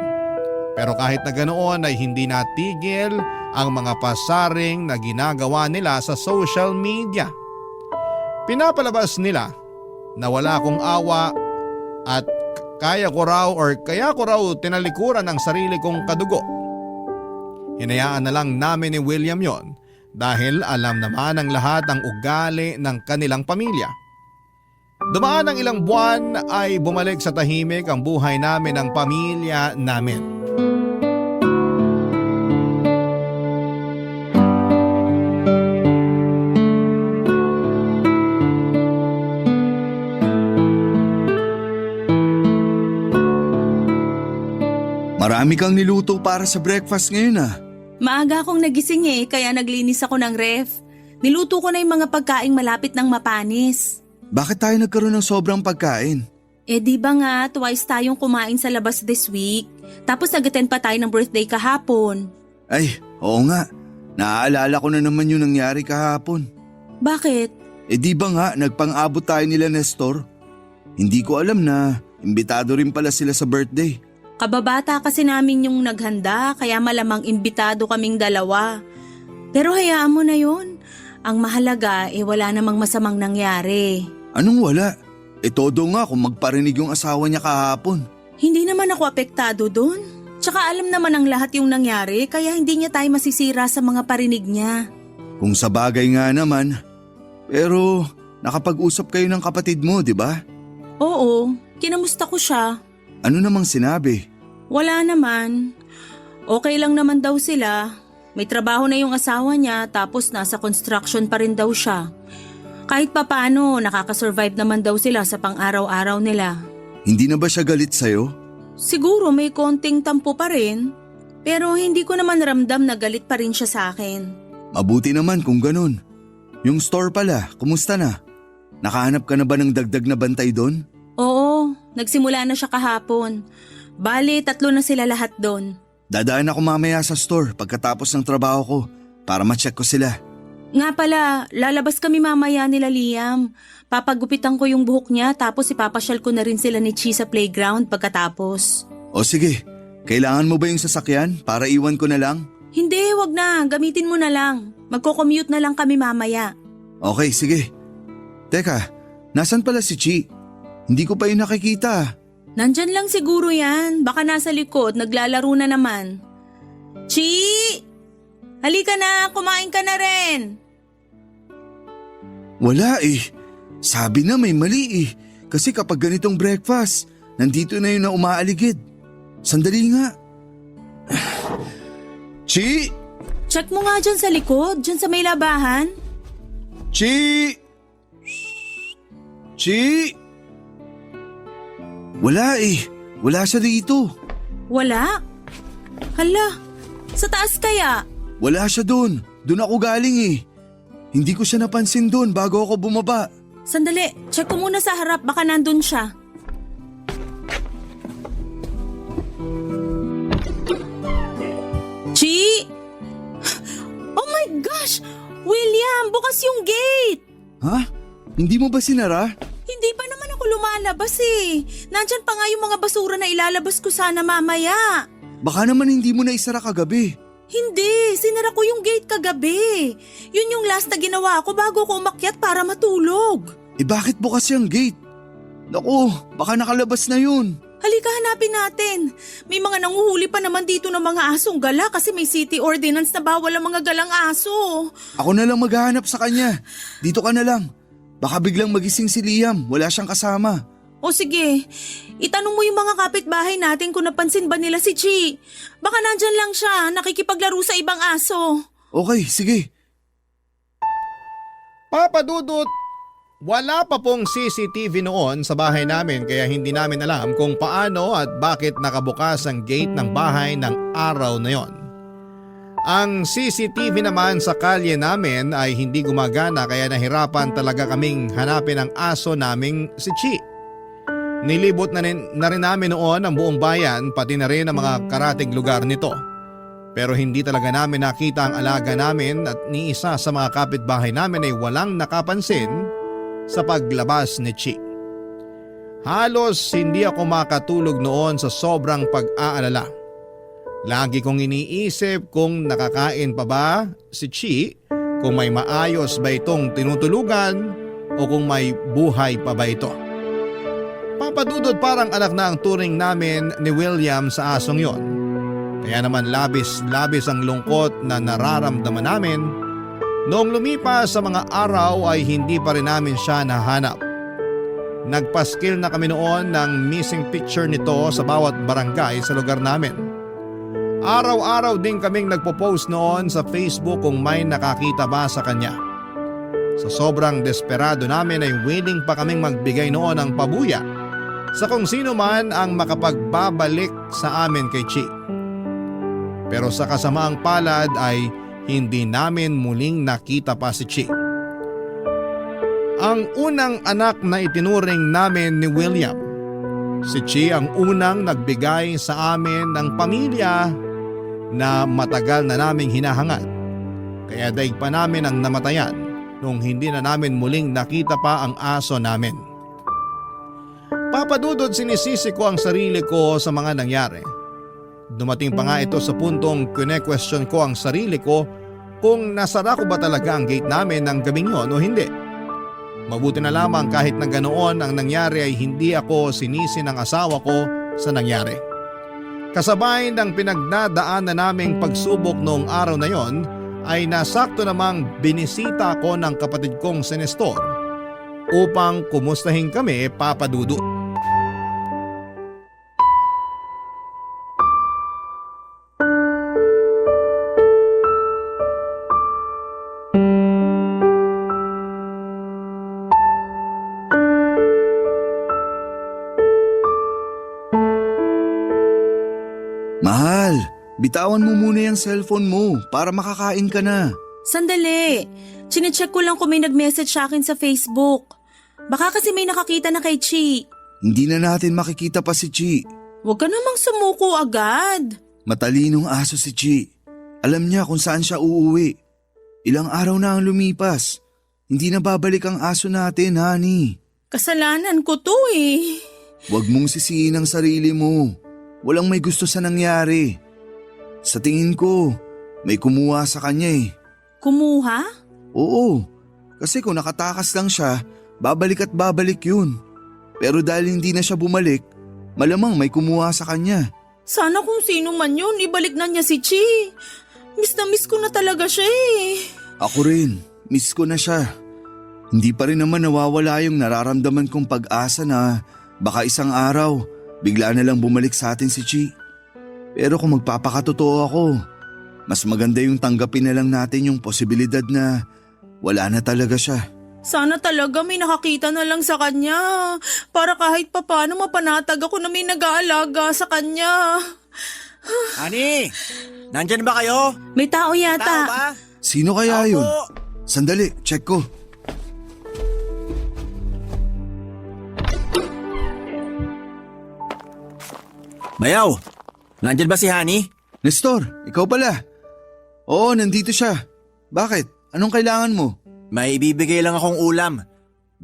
Pero kahit na ganoon ay hindi natigil ang mga pasaring na ginagawa nila sa social media. Pinapalabas nila na wala akong awa at kaya ko raw tinalikuran ang sarili kong kadugo. Hinayaan na lang namin ni William yon dahil alam naman ng lahat ang ugali ng kanilang pamilya. Dumaan ang ilang buwan ay bumalik sa tahimik ang buhay namin ng pamilya namin. Marami kang niluto para sa breakfast ngayon ah. Maaga akong nagising kaya naglinis ako ng ref. Niluto ko na yung mga pagkaing malapit ng mapanis. Bakit tayo nagkaroon ng sobrang pagkain? Di ba nga twice tayong kumain sa labas this week? Tapos nag-attend pa tayo ng birthday kahapon. Ay, oo nga. Naaalala ko na naman yung nangyari kahapon. Bakit? Di ba nga nagpang-abot tayo nila Nestor? Hindi ko alam na imbitado rin pala sila sa birthday. Kababata kasi namin yung naghanda kaya malamang imbitado kaming dalawa. Pero hayaan mo na yun. Ang mahalaga wala namang masamang nangyari. Anong wala? Todo nga kung magparinig yung asawa niya kahapon. Hindi naman ako apektado doon. Tsaka alam naman ang lahat yung nangyari kaya hindi niya tayo masisira sa mga parinig niya. Kung sa bagay nga naman. Pero nakapag-usap kayo ng kapatid mo, di ba? Oo, kinamusta ko siya. Ano namang sinabi? Wala naman. Okay lang naman daw sila. May trabaho na yung asawa niya tapos nasa construction pa rin daw siya. Kahit papano, nakakasurvive naman daw sila sa pang-araw-araw nila. Hindi na ba siya galit sa'yo? Siguro may konting tampo pa rin. Pero hindi ko naman ramdam na galit pa rin siya sa akin. Mabuti naman kung ganun. Yung store pala, kumusta na? Nakahanap ka na ba ng dagdag na bantay doon? Oo, nagsimula na siya kahapon. Bale, 3 na sila lahat doon. Dadaan ako mamaya sa store pagkatapos ng trabaho ko para ma-check ko sila. Nga pala, lalabas kami mamaya nila Liam. Papagupitan ko yung buhok niya tapos ipapasyal ko na rin sila ni Chi sa playground pagkatapos. O sige, kailangan mo ba yung sasakyan para iwan ko na lang? Hindi, wag na. Gamitin mo na lang. Magko-commute na lang kami mamaya. Okay, sige. Teka, nasan pala si Chi? Hindi ko pa yun nakikita. Nandyan lang siguro yan. Baka nasa likod, naglalaro na naman. Chi! Halika na, kumain ka na rin. Wala eh. Sabi na may mali eh. Kasi kapag ganitong breakfast, nandito na yun na umaaligid. Sandali nga. Chi! Check mo nga dyan sa likod, dyan sa may labahan. Chi! Chi! Wala eh. Wala siya dito. Wala? Hala, sa taas kaya? Wala siya doon. Doon ako galing eh. Hindi ko siya napansin doon bago ako bumaba. Sandali, check ko muna sa harap, baka nandun siya. Chi! Oh my gosh! William, bukas yung gate! Ha? Hindi mo ba sinara? Hindi pa naman ako ako lumalabas eh. Nandyan pa nga yung mga basura na ilalabas ko sana mamaya. Baka naman hindi mo na isara kagabi. Hindi, sinara ko yung gate kagabi. Yun yung last na ginawa ko bago ko umakyat para matulog. Bakit bukas yung gate? Naku, baka nakalabas na yun. Halika, hanapin natin. May mga nanguhuli pa naman dito ng mga asong gala kasi may city ordinance na bawal ang mga galang aso. Ako na lang maghahanap sa kanya. Dito ka na lang. Baka biglang magising si Liam, wala siyang kasama. O sige, itanong mo yung mga kapitbahay natin kung napansin ba nila si Chi. Baka nandyan lang siya, nakikipaglaro sa ibang aso. Okay, sige. Papa Dudut, wala pa pong CCTV noon sa bahay namin kaya hindi namin alam kung paano at bakit nakabukas ang gate ng bahay ng araw na yon. Ang CCTV naman sa kalye namin ay hindi gumagana kaya nahirapan talaga kaming hanapin ang aso naming si Chi. Nilibot na rin namin noon ang buong bayan pati na rin ang mga karatig lugar nito. Pero hindi talaga namin nakita ang alaga namin at ni isa sa mga kapitbahay namin ay walang nakapansin sa paglabas ni Chi. Halos hindi ako makatulog noon sa sobrang pag-aalala. Lagi kong iniisip kung nakakain pa ba si Chi, kung may maayos ba itong tinutulugan o kung may buhay pa ba ito. Papadudod parang anak na ang turing namin ni William sa asong yon. Kaya naman labis ang lungkot na nararamdaman namin. Noong lumipas sa mga araw ay hindi pa rin namin siya nahanap. Nagpaskil na kami noon ng missing picture nito sa bawat barangay sa lugar namin. Araw-araw din kaming nagpo-post noon sa Facebook kung may nakakita ba sa kanya. Sa sobrang desperado namin ay willing pa kaming magbigay noon ng pabuya sa kung sino man ang makapagbabalik sa amin kay Chi. Pero sa kasamaang palad ay hindi namin muling nakita pa si Chi. Ang unang anak na itinuring namin ni William, si Chi ang unang nagbigay sa amin ng pamilya na matagal na naming hinahangat. Kaya daig pa namin ang namatayan nung hindi na namin muling nakita pa ang aso namin. Papadudod sinisisi ko ang sarili ko sa mga nangyari. Dumating pa nga ito sa puntong kine-question ko ang sarili ko kung nasara ko ba talaga ang gate namin ng gabing yon o hindi. Mabuti na lamang kahit na ganoon ang nangyari ay hindi ako sinisi ng asawa ko sa nangyari. Kasabay ng pinagdadaan na naming pagsubok noong araw na yon ay nasakto namang binisita ako ng kapatid kong si Nestor upang kumustahin kami, Papa Dudut. Mahal, bitawan mo muna yung cellphone mo para makakain ka na. Sandali, chinecheck ko lang kung may nag-message sa akin sa Facebook. Baka kasi may nakakita na kay Chi. Hindi na natin makikita pa si Chi. Huwag ka namang sumuko agad. Matalinong aso si Chi. Alam niya kung saan siya uuwi. Ilang araw na ang lumipas. Hindi na babalik ang aso natin, honey. Kasalanan ko to eh. Huwag mong sisihin ang sarili mo. Walang may gusto sa nangyari. Sa tingin ko, may kumuha sa kanya eh. Kumuha? Oo, kasi kung nakatakas lang siya, babalik at babalik yun. Pero dahil hindi na siya bumalik, malamang may kumuha sa kanya. Sana kung sino man yun, ibalik na niya si Chi. Miss na miss ko na talaga siya eh. Ako rin, miss ko na siya. Hindi pa rin naman nawawala yung nararamdaman kong pag-asa na baka isang araw, bigla na lang bumalik sa atin si Chi. Pero kung magpapakatotoo ako, mas maganda yung tanggapin na lang natin yung posibilidad na wala na talaga siya. Sana talaga may nakakita na lang sa kanya. Para kahit papano mapanatag ako na may nag-aalaga sa kanya. Honey, nandyan ba kayo? May tao Tao yata. ba? Sino kaya Ako. yun? Sandali, check ko. Bayaw, nandyan ba si Honey? Nestor, ikaw pala. Oo, nandito siya. Bakit? Anong kailangan mo? May ibibigay lang akong ulam.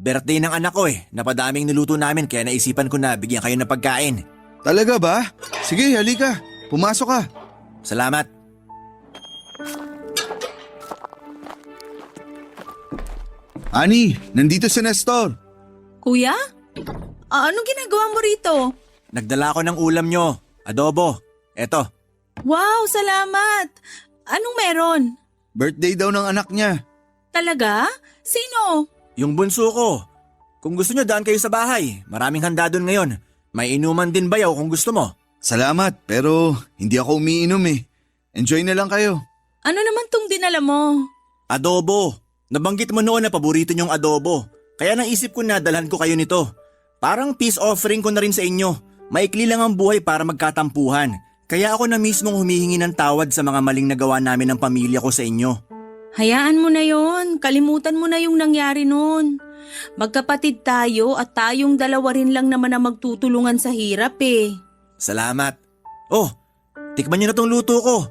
Birthday ng anak ko napadaming niluto namin kaya naisipan ko na bigyan kayo ng pagkain. Talaga ba? Sige, halika. Pumasok ka. Salamat. Ani, nandito si Nestor. Kuya? Anong ginagawa mo rito? Nagdala ko ng ulam nyo. Adobo. Eto. Wow, salamat! Anong meron? Birthday daw ng anak niya. Talaga? Sino? Yung bunso ko. Kung gusto nyo, daan kayo sa bahay. Maraming handa doon ngayon. May inuman din bayaw kung gusto mo. Salamat, pero hindi ako umiinom eh. Enjoy na lang kayo. Ano naman tong dinala mo? Adobo. Nabanggit mo noon na paborito nyong adobo. Kaya naisip ko na dalhan ko kayo nito. Parang peace offering ko na rin sa inyo. Maikli lang ang buhay para magkatampuhan. Kaya ako na mismong humihingi ng tawad sa mga maling nagawa namin ng pamilya ko sa inyo. Hayaan mo na yon. Kalimutan mo na yung nangyari noon. Magkapatid tayo at tayong dalawa rin lang naman ang magtutulungan sa hirap eh. Salamat. Oh, tikman nyo na tong luto ko.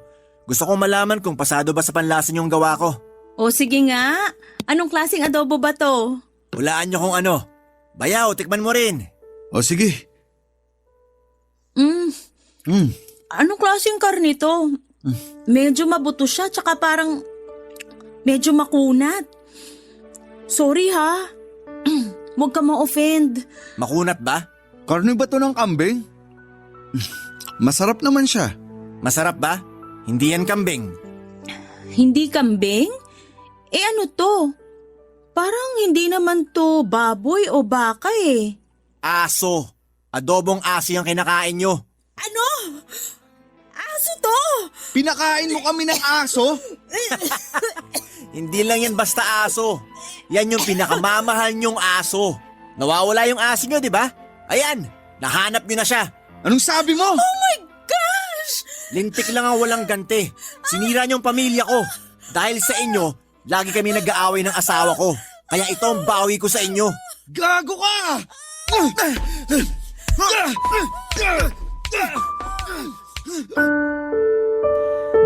Gusto kong malaman kung pasado ba sa panlasa yung gawa ko. O sige nga, anong klaseng adobo ba to? Hulaan nyo kung ano. Bayaw, tikman mo rin. O sige. Anong klaseng karne to? Medyo mabuto siya tsaka parang medyo makunat. Sorry ha. Huwag ka ma-offend. Makunat ba? Karne ba to ng kambing? Masarap naman siya. Masarap ba? Hindi yan kambing. Hindi kambing? Eh ano to? Parang hindi naman to baboy o baka eh. Aso. Adobong aso yung kinakain nyo. Ano? Aso to? Pinakain mo kami ng aso? Hindi lang yan basta aso. Yan yung pinakamamahal nyong aso. Nawawala yung aso nyo, di ba? Ayan, nahanap nyo na siya. Anong sabi mo? Oh my gosh! Lintik lang ang walang ganti. Sinira niyong pamilya ko. Dahil sa inyo, lagi kami nag-aaway ng asawa ko. Kaya ito ang bawi ko sa inyo. Gago ka!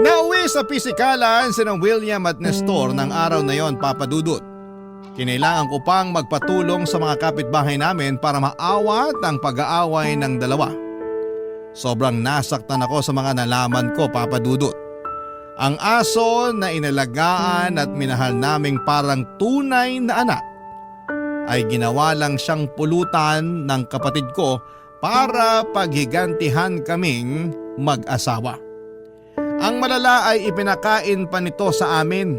Nauwi sa pisikalan sinang William at Nestor ng araw na yon, Papa Dudut. Kinailangan ko pang magpatulong sa mga kapitbahay namin para maawat ang pag-aaway ng dalawa. Sobrang nasaktan ako sa mga nalaman ko, Papa Dudut. Ang aso na inalagaan at minahal naming parang tunay na anak ay ginawa lang siyang pulutan ng kapatid ko para paghigantihan kaming mag-asawa. Ang malala ay ipinakain pa nito sa amin.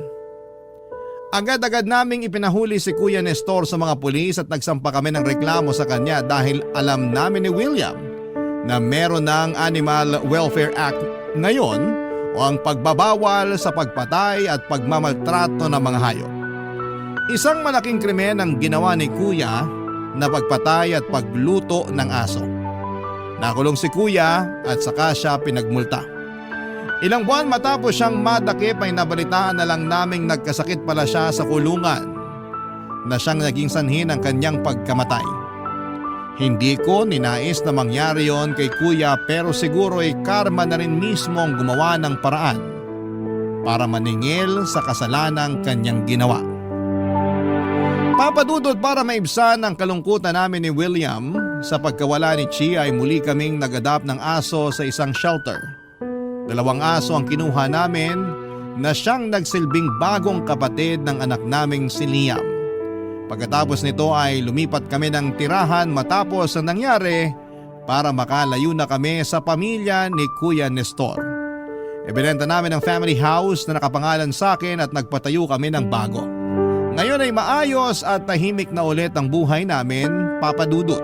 Agad-agad naming ipinahuli si Kuya Nestor sa mga pulis at nagsampa kami ng reklamo sa kanya dahil alam namin ni William na meron ng Animal Welfare Act ngayon o ang pagbabawal sa pagpatay at pagmamaltrato ng mga hayop. Isang malaking krimen ang ginawa ni Kuya na pagpatay at pagluto ng aso. Nakulong si Kuya at saka siya pinagmulta. Ilang buwan matapos siyang madakip ay nabalitaan na lang naming nagkasakit pala siya sa kulungan na siyang naging sanhi ng kanyang pagkamatay. Hindi ko ninais na mangyari yon kay Kuya pero siguro ay karma na rin mismo ang gumawa ng paraan para maningil sa kasalanang kanyang ginawa. Papadudod para maibsan ang kalungkutan namin ni William sa pagkawala ni Chia ay muli kaming nag-adapt ng aso sa isang shelter. 2 aso ang kinuha namin na siyang nagsilbing bagong kapatid ng anak naming si Liam. Pagkatapos nito ay lumipat kami ng tirahan matapos ang nangyari para makalayo na kami sa pamilya ni Kuya Nestor. Ibinenta namin ang family house na nakapangalan sa akin at nagpatayo kami ng bago. Ngayon ay maayos at tahimik na ulit ang buhay namin, Papa Dudut.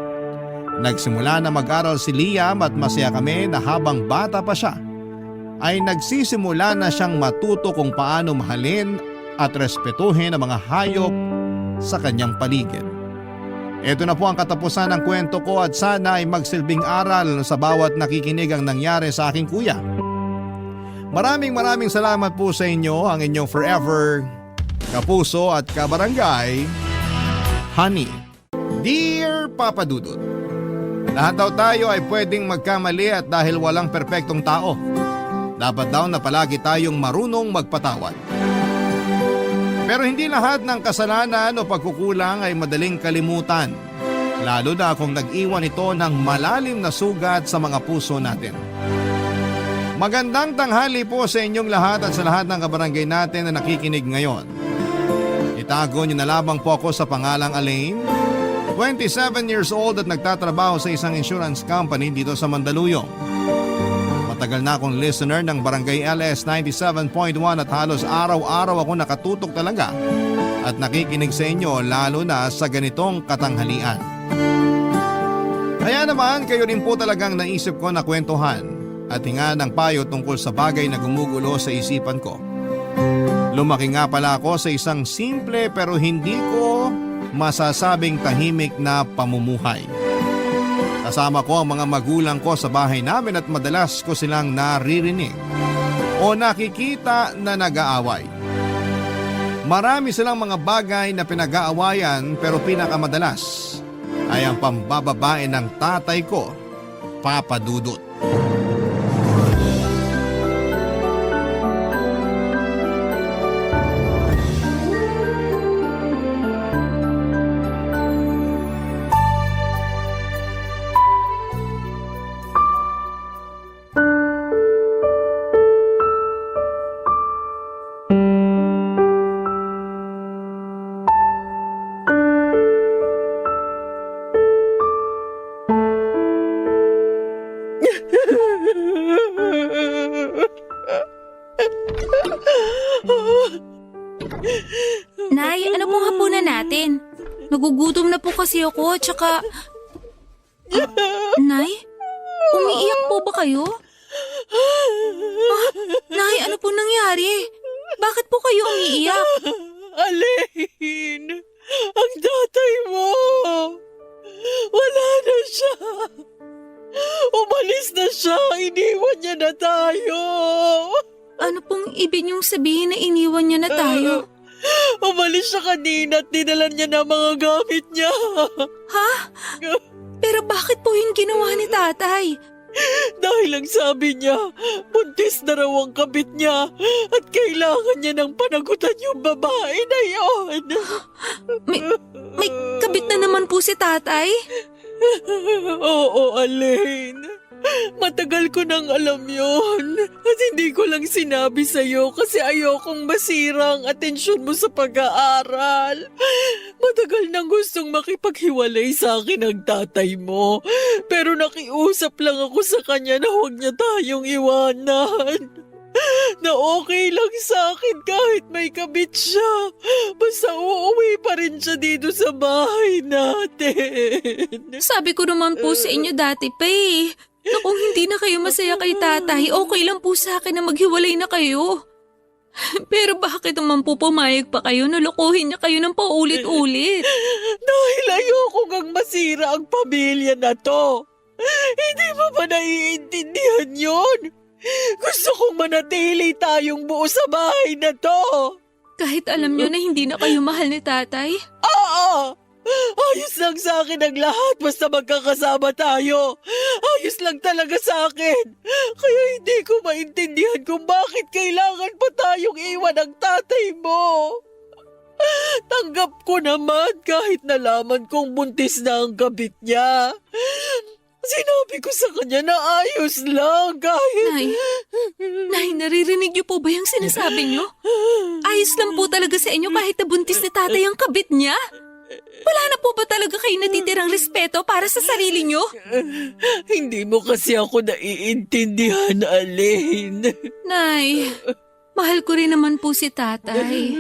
Nagsimula na mag-aral si Liam at masaya kami na habang bata pa siya ay nagsisimula na siyang matuto kung paano mahalin at respetuhin ang mga hayop sa kanyang paligid. Ito na po ang katapusan ng kwento ko at sana ay magsilbing aral sa bawat nakikinig ang nangyari sa aking kuya. Maraming salamat po sa inyo, ang inyong forever kapuso at kabarangay, Honey. Dear Papa Dudut, lahat daw tayo ay pwedeng magkamali at dahil walang perpektong tao, dapat daw na palagi tayong marunong magpatawad. Pero hindi lahat ng kasalanan o pagkukulang ay madaling kalimutan. Lalo na kung nag-iwan ito ng malalim na sugat sa mga puso natin. Magandang tanghali po sa inyong lahat at sa lahat ng kabarangay natin na nakikinig ngayon. Itago niyo na lamang po ako sa pangalang Elaine, 27 years old at nagtatrabaho sa isang insurance company dito sa Mandaluyong. Matagal na akong listener ng Barangay LS 97.1 at halos araw-araw ako nakatutok talaga at nakikinig sa inyo lalo na sa ganitong katanghalian. Kaya naman kayo rin po talagang naisip ko na kwentuhan at hinga ng payo tungkol sa bagay na gumugulo sa isipan ko. Lumaki nga pala ako sa isang simple pero hindi ko masasabing tahimik na pamumuhay. Kasama ko ang mga magulang ko sa bahay namin at madalas ko silang naririnig o nakikita na nag-aaway. Marami silang mga bagay na pinag-aawayan pero pinakamadalas ay ang pambababae ng tatay ko, Papa Dudut. Nay, ano pong hapunan natin? Nagugutom na po kasi ako, tsaka... Nay? Umiiyak po ba kayo? Nay, ano po nangyari? Bakit po kayo umiiyak? Elaine! Ang tatay mo! Wala na siya! Umalis na siya! Iniwan niya na tayo! Ano pong ibig niyong sabihin na iniwan niya na tayo? Umalis siya kanina at dinala niya na mga gamit niya. Ha? Pero bakit po yung ginawa ni tatay? Dahil ang sabi niya, buntis na raw ang kabit niya at kailangan niya ng panagutan yung babae na yon. May kabit na naman po si tatay? Oo, Elaine. Matagal ko nang alam yon at hindi ko lang sinabi sa'yo kasi ayokong masira ang atensyon mo sa pag-aaral. Matagal nang gustong makipaghiwalay sa akin ang tatay mo pero nakiusap lang ako sa kanya na huwag niya tayong iwanan. Na okay lang sa akin kahit may kabit siya. Basta uuwi pa rin siya dito sa bahay natin. Sabi ko naman po sa inyo dati pa eh. Na kung hindi na kayo masaya kay tatay, okay lang po sa akin na maghiwalay na kayo. Pero bakit naman po pumayag pa kayo na lokohin niya kayo ng paulit-ulit? Dahil ayoko ngang masira ang pamilya na to. Hindi mo ba naiintindihan yun? Gusto kong manatili tayong buo sa bahay na to. Kahit alam niyo na hindi na kayo mahal ni tatay? Oo! Ayos lang sa akin ang lahat basta magkakasama tayo. Ayos lang talaga sa akin. Kaya hindi ko maintindihan kung bakit kailangan pa tayong iwan ang tatay mo. Tanggap ko naman kahit nalaman kong buntis na ang kabit niya. Sinabi ko sa kanya na ayos lang kahit... Nay, naririnig niyo po ba yung sinasabi niyo? Ayos lang po talaga sa inyo kahit nabuntis ni tatay ang kabit niya? Wala na po ba talaga kayo natitirang respeto para sa sarili niyo? Hindi mo kasi ako naiintindihan, Elaine. Nay, mahal ko rin naman po si tatay.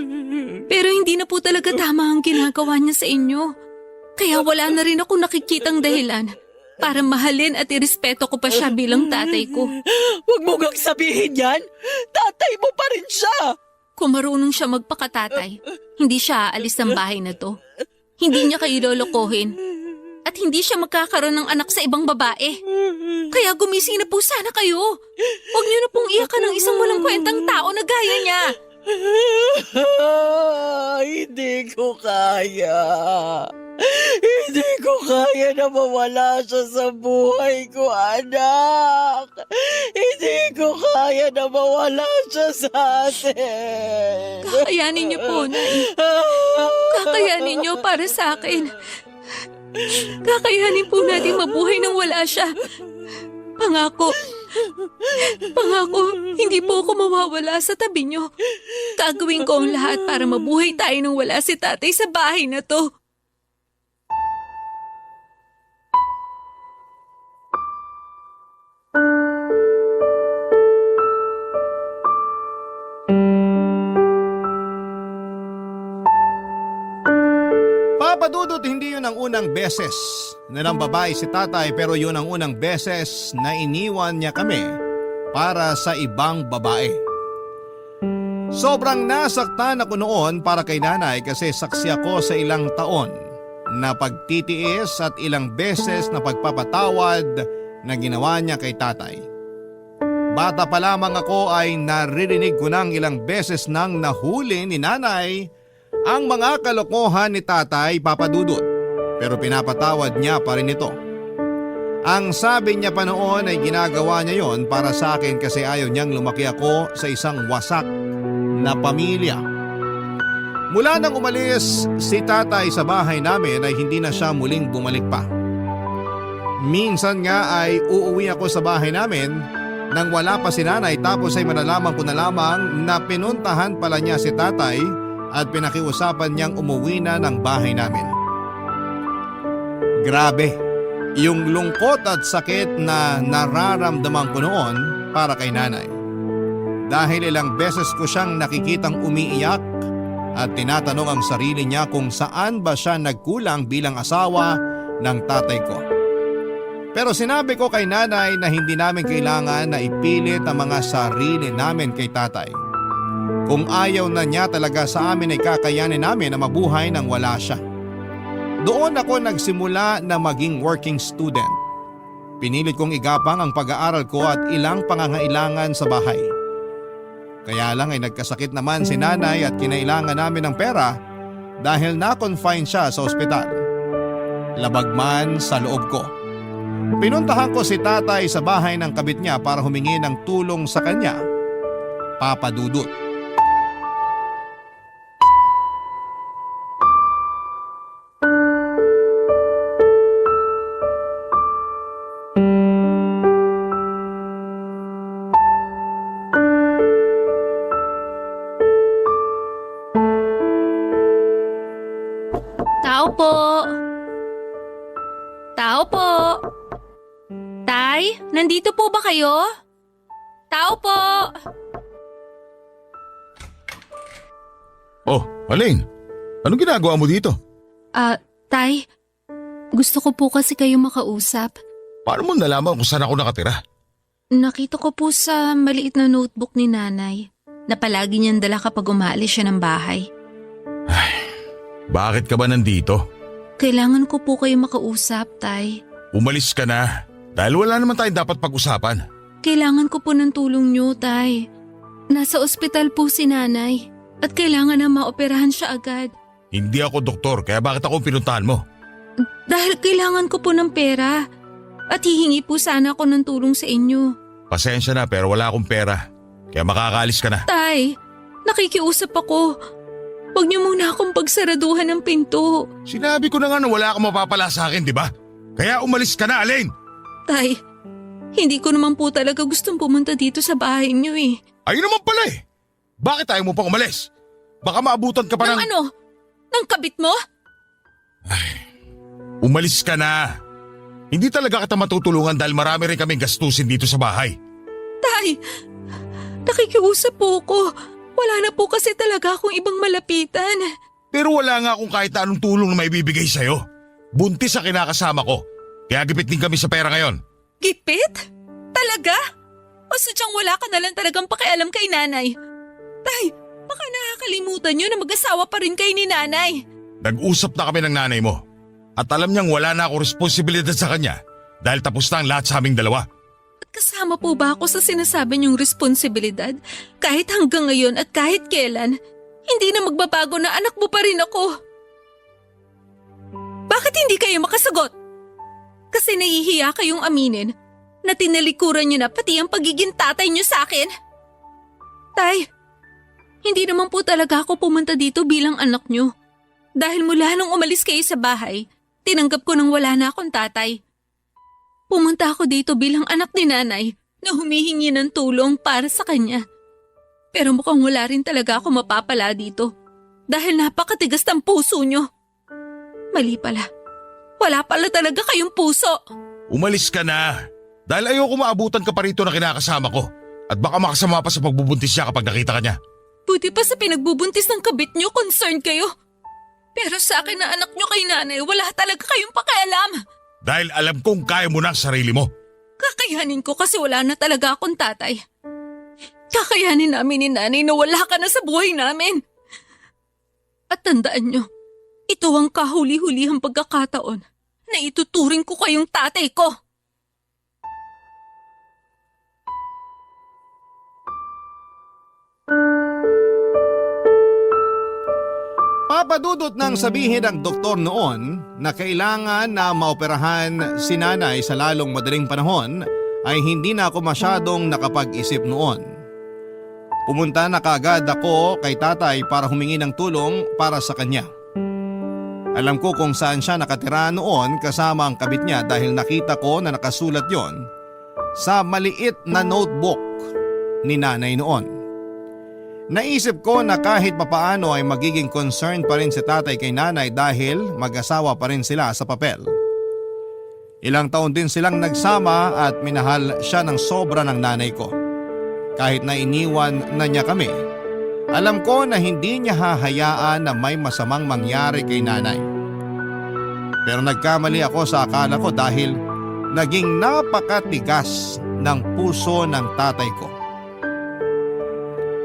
Pero hindi na po talaga tama ang ginagawa niya sa inyo. Kaya wala na rin ako nakikitang dahilan para mahalin at irespeto ko pa siya bilang tatay ko. Huwag mo gang sabihin yan! Tatay mo pa rin siya! Kung marunong siya magpakatatay, hindi siya aalis ng bahay na to. Hindi niya kayo lolokohin. At hindi siya magkakaroon ng anak sa ibang babae. Kaya gumising na po sana kayo. Huwag niyo na pong iyakan ng isang walang kwentang tao na gaya niya. Hindi ko kaya. Hindi ko kaya na mawala siya sa buhay ko, anak. Hindi ko kaya na mawala siya sa atin. Kakayanin niyo po, Nay. Kakayanin niyo para sa akin. Kakayanin po natin mabuhay nang wala siya. Pangako, hindi po ako mawawala sa tabi niyo. Gagawin ko ang lahat para mabuhay tayo nang wala si tatay sa bahay na to. Papadudot, hindi yun ang unang beses na nang babae si tatay, pero yun ang unang beses na iniwan niya kami para sa ibang babae. Sobrang nasaktan ako noon para kay nanay kasi saksi ako sa ilang taon na pagtitiis at ilang beses na pagpapatawad na ginawa niya kay tatay. Bata pa lamang ako ay naririnig ko ng ilang beses nang nahuli ni nanay ang mga kalokohan ni tatay, Papadudot, pero pinapatawad niya pa rin ito. Ang sabi niya pa noon ay ginagawa niya yon para sa akin kasi ayaw niyang lumaki ako sa isang wasak na pamilya. Mula nang umalis si tatay sa bahay namin ay hindi na siya muling bumalik pa. Minsan nga ay uuwi ako sa bahay namin nang wala pa si nanay, tapos ay malalaman ko na lamang na pinuntahan pala niya si tatay at pinakiusapan niyang umuwi na ng bahay namin. Grabe, yung lungkot at sakit na nararamdaman ko noon para kay nanay. Dahil ilang beses ko siyang nakikitang umiiyak at tinatanong ang sarili niya kung saan ba siya nagkulang bilang asawa ng tatay ko. Pero sinabi ko kay nanay na hindi namin kailangan na ipilit ang mga sarili namin kay tatay. Kung ayaw na niya talaga sa amin ay kakayanin namin na mabuhay nang wala siya. Doon ako nagsimula na maging working student. Pinilit kong igapang ang pag-aaral ko at ilang pangangailangan sa bahay. Kaya lang ay nagkasakit naman si nanay at kinailangan namin ng pera dahil na-confine siya sa ospital. Labag man sa loob ko. Pinuntahan ko si tatay sa bahay ng kabit niya para humingi ng tulong sa kanya, Papadudot. Tao po! Tao po! Tay, nandito po ba kayo? Tao po! Oh, Aling, anong ginagawa mo dito? Tay, gusto ko po kasi kayo makausap. Paano mo nalaman kung saan ako nakatira? Nakita ko po sa maliit na notebook ni nanay na palagi niyang dala kapag umaalis siya ng bahay. Bakit ka ba nandito? Kailangan ko po kayo makausap, Tay. Umalis ka na, dahil wala naman tayong dapat pag-usapan. Kailangan ko po ng tulong niyo, Tay. Nasa ospital po si nanay at kailangan na maoperahan siya agad. Hindi ako doktor, kaya bakit ako pinuntahan mo? Dahil kailangan ko po ng pera at hihingi po sana ako ng tulong sa inyo. Pasensya na pero wala akong pera, kaya makakaalis ka na. Tay, nakikiusap ako. Huwag niyo muna akong pagsaraduhan ng pinto. Sinabi ko na nga na wala akong mapapala sa akin, di ba? Kaya umalis ka na, Aling! Tay, hindi ko naman po talaga gustong pumunta dito sa bahay niyo eh. Ayun naman pala eh! Bakit ayaw mo pang umalis? Baka maabutan ka pa ng… Ano? Nang kabit mo? Umalis ka na! Hindi talaga kita matutulungan dahil marami rin kaming gastusin dito sa bahay. Tay, nakikiusap po ako. Wala na po kasi talaga akong ibang malapitan. Pero wala nga akong kahit anong tulong na may bibigay sa'yo. Buntis sa kinakasama ko. Kaya gipit din kami sa pera ngayon. Gipit? Talaga? O sadyang wala ka na lang talagang pakialam kay nanay? Tay, baka nakakalimutan niyo na mag-asawa pa rin kayo ni nanay. Nag-usap na kami ng nanay mo. At alam niyang wala na ako responsibilidad sa kanya dahil tapos na ang lahat sa aming dalawa. Kasama po ba ako sa sinasabi niyong responsibilidad? Kahit hanggang ngayon at kahit kailan, hindi na magbabago na anak mo pa rin ako. Bakit hindi kayo makasagot? Kasi nahihiya kayong aminin na tinalikuran niyo na pati ang pagiging tatay niyo sa akin. Tay, hindi naman po talaga ako pumunta dito bilang anak niyo. Dahil mula nung umalis kayo sa bahay, tinanggap ko nang wala na akong tatay. Pumunta ako dito bilang anak ni nanay na humihingi ng tulong para sa kanya. Pero mukhang wala rin talaga ako mapapala dito dahil napakatigas ng puso niyo. Mali pala. Wala pala talaga kayong puso. Umalis ka na. Dahil ayoko maabutan ka pa rito na kinakasama ko. At baka makasama pa sa pagbubuntis niya kapag nakita ka niya. Buti pa sa pinagbubuntis ng kabit niyo, concerned kayo. Pero sa akin na anak niyo kay nanay, wala talaga kayong pakialam. Dahil alam kong kaya mo na ang sarili mo. Kakayanin ko kasi wala na talaga akong tatay. Kakayanin namin ni nanay na wala ka na sa buhay namin. At tandaan niyo, ito ang kahuli-hulihang pagkakataon na ituturing ko kayong tatay ko. Papadudot nang sabihin ng doktor noon na kailangan na maoperahan si nanay sa lalong madaling panahon ay hindi na ako masyadong nakapag-isip noon. Pumunta na kaagad ako kay tatay para humingi ng tulong para sa kanya. Alam ko kung saan siya nakatira noon kasama ang kabit niya dahil nakita ko na nakasulat yon sa maliit na notebook ni nanay noon. Naisip ko na kahit papaano ay magiging concerned pa rin si tatay kay nanay dahil mag-asawa pa rin sila sa papel. Ilang taon din silang nagsama at minahal siya ng sobra ng nanay ko. Kahit na iniwan na niya kami, alam ko na hindi niya hahayaan na may masamang mangyari kay nanay. Pero nagkamali ako sa akala ko dahil naging napakatigas ng puso ng tatay ko.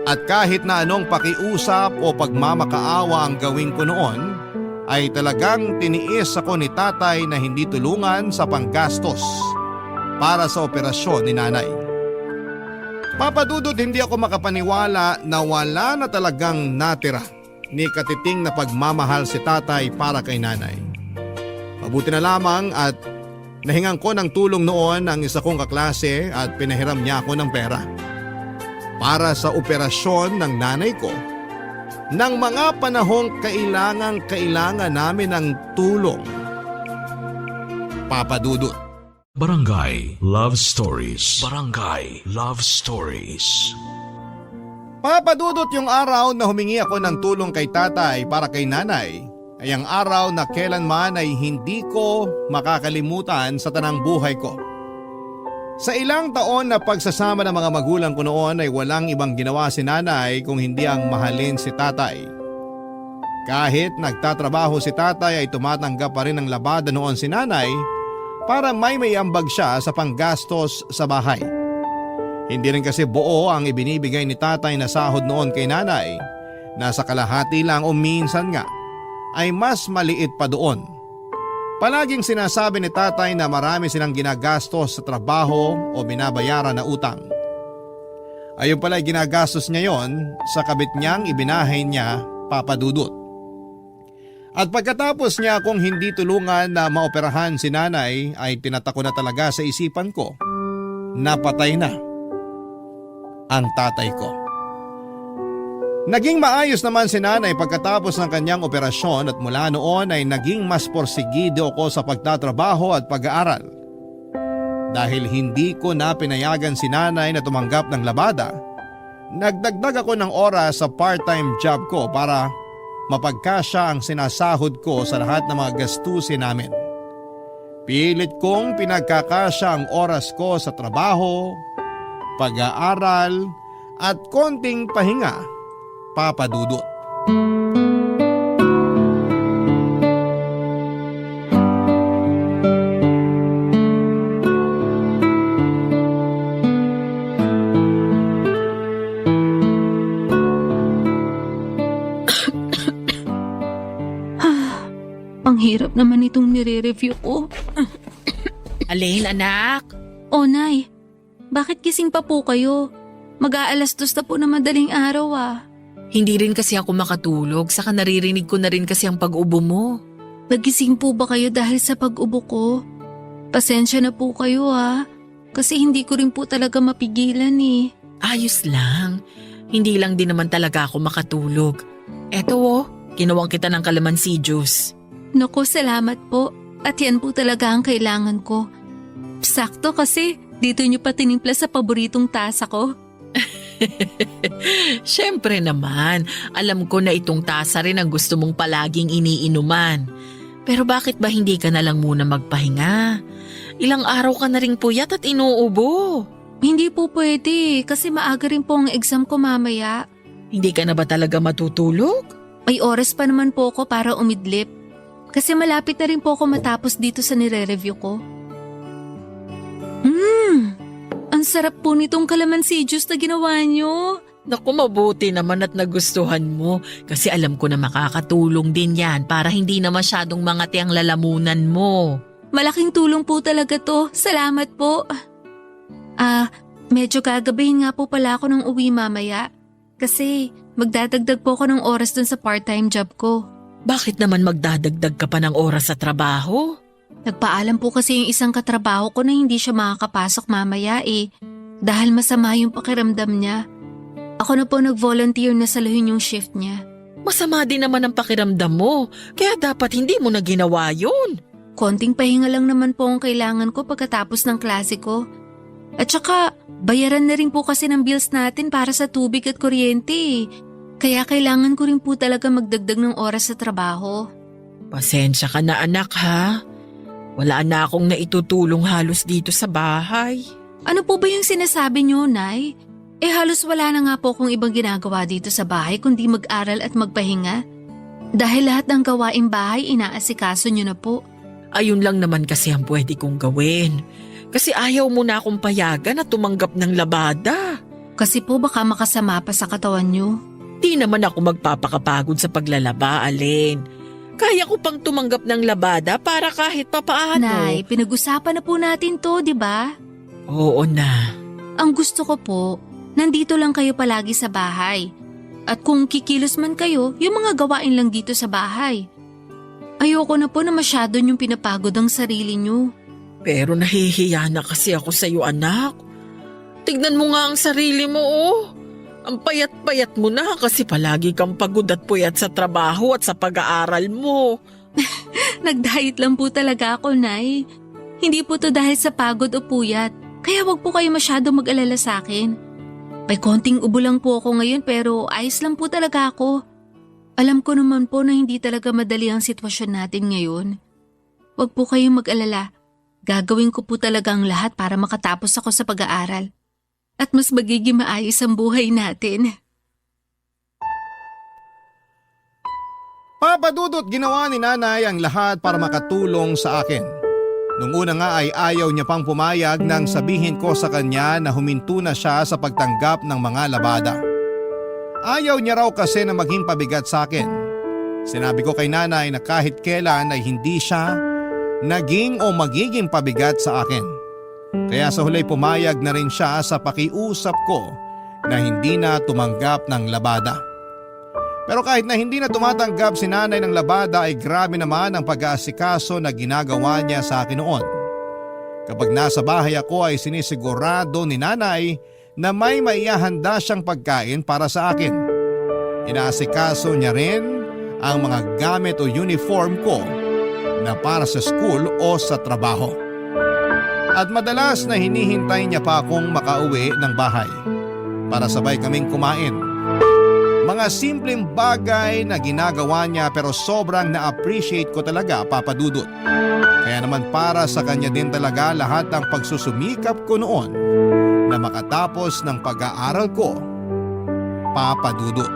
At kahit na anong pakiusap o pagmamakaawa ang gawin ko noon, ay talagang tiniis ako ni tatay na hindi tulungan sa panggastos para sa operasyon ni nanay. Papadudot hindi ako makapaniwala na wala na talagang natira ni katiting na pagmamahal si tatay para kay nanay. Mabuti na lamang at nahingan ko ng tulong noon ang isa kong kaklase at pinahiram niya ako ng pera para sa operasyon ng nanay ko ng mga panahong kailangan namin ng tulong. Papadudot. Barangay Love Stories. Barangay Love Stories. Papadudot yung araw na humingi ako ng tulong kay tatay para kay nanay ay ang araw na kailanman ay hindi ko makakalimutan sa tanang buhay ko. Sa ilang taon na pagsasama ng mga magulang ko noon ay walang ibang ginawa si nanay kung hindi ang mahalin si tatay. Kahit nagtatrabaho si tatay ay tumatanggap pa rin ng labada noon si nanay para may ambag siya sa panggastos sa bahay. Hindi rin kasi buo ang ibinibigay ni tatay na sahod noon kay nanay. Nasa kalahati lang o minsan nga ay mas maliit pa doon. Palaging sinasabi ni tatay na marami silang ginagastos sa trabaho o binabayaran na utang. Ayun pala ginagastos niya yon sa kabit niyang ibinahay niya, Papadudot. At pagkatapos niya akong hindi tulungan na maoperahan si nanay ay tinatako na talaga sa isipan ko na patay na ang tatay ko. Naging maayos naman si nanay pagkatapos ng kanyang operasyon at mula noon ay naging mas porsigido ako sa pagtatrabaho at pag-aaral. Dahil hindi ko na pinayagan si nanay na tumanggap ng labada, nagdagdag ako ng oras sa part-time job ko para mapagkasya ang sinasahod ko sa lahat ng mga gastusin namin. Pilit kong pinagkakasya ang oras ko sa trabaho, pag-aaral at konting pahinga, Papadudot. Ang hirap naman itong nire-review ko. Alin, anak? O Nay, bakit gising pa po kayo? Mag-aalas-dos na po na madaling araw ah. Hindi rin kasi ako makatulog, saka naririnig ko na rin kasi ang pag-ubo mo. Nagising po ba kayo dahil sa pag-ubo ko? Pasensya na po kayo kasi hindi ko rin po talaga mapigilan eh. Ayos lang. Hindi lang din naman talaga ako makatulog. Eto ginawang kita ng kalamansi juice. Naku, salamat po. At yan po talaga ang kailangan ko. Sakto kasi dito niyo pa tinimpla sa paboritong tasa ko. Siyempre naman, alam ko na itong tasa rin ang gusto mong palaging iniinuman. Pero bakit ba hindi ka na lang muna magpahinga? Ilang araw ka na ring puyat at inuubo. Hindi po pwede kasi maaga rin po ang exam ko mamaya. Hindi ka na ba talaga matutulog? May oras pa naman po ako para umidlip. Kasi malapit na rin po ako matapos dito sa nire-review ko. Ang sarap po nitong kalamansi juice na ginawa niyo. Naku, mabuti naman at nagustuhan mo. Kasi alam ko na makakatulong din yan para hindi na masyadong mangati ang lalamunan mo. Malaking tulong po talaga to. Salamat po. Medyo gagabahin nga po pala ako ng uwi mamaya. Kasi magdadagdag po ako ng oras dun sa part-time job ko. Bakit naman magdadagdag ka pa ng oras sa trabaho? Nagpaalam po kasi yung isang katrabaho ko na hindi siya makakapasok mamaya dahil masama yung pakiramdam niya. Ako na po nag-volunteer na saluhin yung shift niya. Masama din naman ang pakiramdam mo, kaya dapat hindi mo na ginawa yun. Konting pahinga lang naman po ang kailangan ko pagkatapos ng klase ko. At saka, bayaran na rin po kasi ng bills natin para sa tubig at kuryente. Kaya kailangan ko rin po talaga magdagdag ng oras sa trabaho. Pasensya ka na anak ha. Wala na akong naitutulong halos dito sa bahay. Ano po ba yung sinasabi niyo, Nay? Halos wala na nga po akong ibang ginagawa dito sa bahay kundi mag-aral at magpahinga. Dahil lahat ng gawaing bahay inaasikaso niyo na po. Ayun lang naman kasi ang pwede kong gawin. Kasi ayaw mo na akong payagan na tumanggap ng labada. Kasi po baka makasama pa sa katawan niyo. Di naman ako magpapakapagod sa paglalaba, Alin. Kaya ko pang tumanggap ng labada para kahit papaano. Nay, pinag-usapan na po natin to, di ba? Oo na. Ang gusto ko po, nandito lang kayo palagi sa bahay. At kung kikilos man kayo, yung mga gawain lang dito sa bahay. Ayoko na po na masyado niyong pinapagod ang sarili niyo. Pero nahihiya na kasi ako sa iyo, anak. Tignan mo nga ang sarili mo, Ang payat-payat mo na kasi palagi kang pagod at puyat sa trabaho at sa pag-aaral mo. Nag-diet lang po talaga ako, Nay. Hindi po to dahil sa pagod o puyat. Kaya wag po kayo masyado mag-alala sa akin. May konting ubo lang po ako ngayon pero ayos lang po talaga ako. Alam ko naman po na hindi talaga madali ang sitwasyon natin ngayon. Wag po kayong mag-alala. Gagawin ko po talaga ang lahat para makatapos ako sa pag-aaral. At mas magiging maayos ang buhay natin. Papadudot ginawa ni nanay ang lahat para makatulong sa akin. Nung una nga ay ayaw niya pang pumayag nang sabihin ko sa kanya na huminto na siya sa pagtanggap ng mga labada. Ayaw niya raw kasi na maging pabigat sa akin. Sinabi ko kay nanay na kahit kailan ay hindi siya naging o magiging pabigat sa akin. Kaya sa huli pumayag na rin siya sa pakiusap ko na hindi na tumanggap ng labada. Pero kahit na hindi na tumatanggap si nanay ng labada ay grabe naman ang pag-aasikaso na ginagawa niya sa akin noon. Kapag nasa bahay ako ay sinisigurado ni nanay na may maihahanda siyang pagkain para sa akin. Inaasikaso niya rin ang mga gamit o uniform ko na para sa school o sa trabaho. At madalas na hinihintay niya pa akong makauwi ng bahay para sabay kaming kumain. Mga simpleng bagay na ginagawa niya pero sobrang na-appreciate ko talaga, Papa Dudut. Kaya naman para sa kanya din talaga lahat ng pagsusumikap ko noon na makatapos ng pag-aaral ko, Papa Dudut.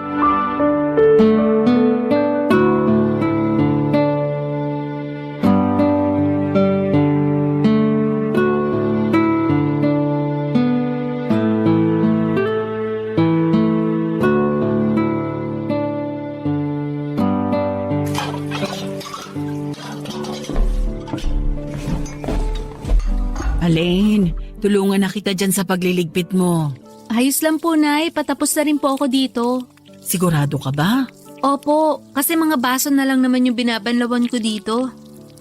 Alin, tulungan na kita dyan sa pagliligpit mo. Ayos lang po, Nay. Patapos na rin po ako dito. Sigurado ka ba? Opo, kasi mga baso na lang naman yung binabanlawan ko dito.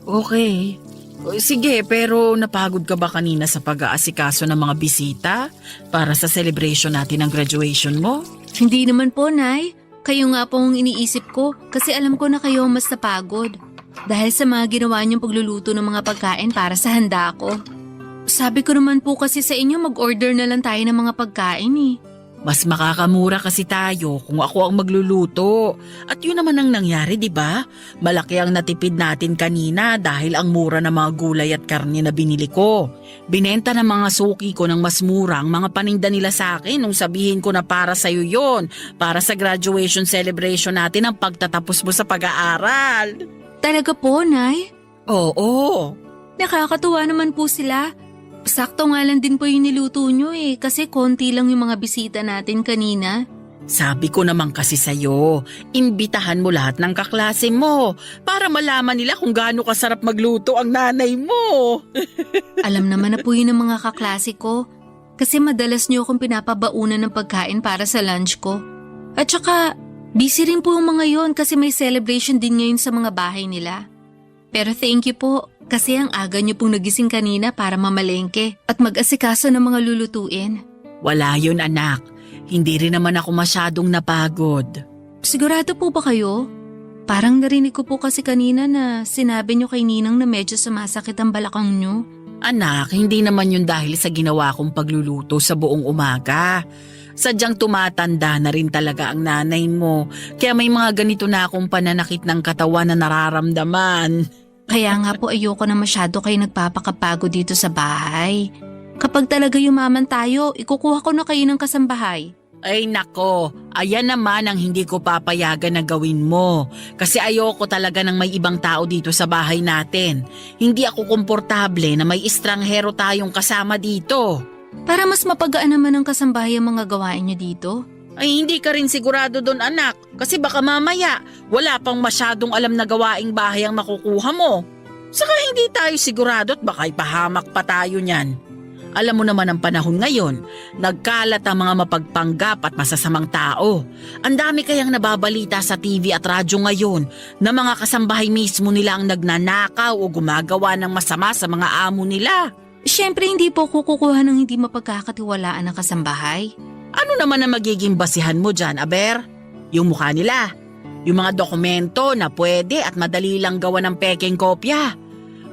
Okay. Sige, pero napagod ka ba kanina sa pag-aasikaso ng mga bisita para sa celebration natin ng graduation mo? Hindi naman po, Nay. Kayo nga po ang iniisip ko kasi alam ko na kayo ang mas napagod. Dahil sa mga ginawa niyong pagluluto ng mga pagkain para sa handa ko. Sabi ko naman po kasi sa inyo mag-order na lang tayo ng mga pagkain eh. Mas makakamura kasi tayo kung ako ang magluluto. At yun naman ang nangyari, di ba? Malaki ang natipid natin kanina dahil ang mura ng mga gulay at karne na binili ko. Binenta ng mga suki ko ng mas mura ang mga paninda nila sa akin nung sabihin ko na para sa'yo yon, para sa graduation celebration natin ang pagtatapos mo sa pag-aaral. Talaga po, Nay? Oo. Nakakatuwa naman po sila. Sakto nga lang din po yung niluto nyo eh kasi konti lang yung mga bisita natin kanina. Sabi ko naman kasi sa'yo, imbitahan mo lahat ng kaklase mo para malaman nila kung gaano kasarap magluto ang nanay mo. Alam naman na po yun ng mga kaklase ko kasi madalas nyo akong pinapabaunan ng pagkain para sa lunch ko. At saka, busy rin po yung mga yon kasi may celebration din ngayon sa mga bahay nila. Pero thank you po kasi ang aga nyo pong nagising kanina para mamalengke at mag-asikaso ng mga lulutuin. Wala yun anak, hindi rin naman ako masyadong napagod. Sigurado po ba kayo? Parang narinig ko po kasi kanina na sinabi nyo kay Ninang na medyo sumasakit ang balakang nyo. Anak, hindi naman yun dahil sa ginawa kong pagluluto sa buong umaga. Sadyang tumatanda na rin talaga ang nanay mo, kaya may mga ganito na akong pananakit ng katawan na nararamdaman. Kaya nga po ayoko na masyado kayo nagpapakapagod dito sa bahay. Kapag talaga yumaman tayo, ikukuha ko na kayo ng kasambahay. Ay nako, ayan naman ang hindi ko papayagan na gawin mo. Kasi ayoko talaga ng may ibang tao dito sa bahay natin. Hindi ako komportable na may estranghero tayong kasama dito. Para mas mapagaan naman ang kasambahay ang mga gawain nyo dito. Ay hindi ka rin sigurado doon anak, kasi baka mamaya wala pang masyadong alam na gawaing bahay ang makukuha mo. Saka hindi tayo sigurado at baka ipahamak pa tayo niyan. Alam mo naman ang panahon ngayon, nagkalat ang mga mapagpanggap at masasamang tao. Ang dami kayang nababalita sa TV at radyo ngayon na mga kasambahay mismo nila ang nagnanakaw o gumagawa ng masama sa mga amo nila. Siyempre hindi po kukuha ng hindi mapagkakatiwalaan ng kasambahay. Ano naman ang magiging basihan mo dyan, Aber? Yung mukha nila. Yung mga dokumento na pwede at madali lang gawa ng pekeng kopya.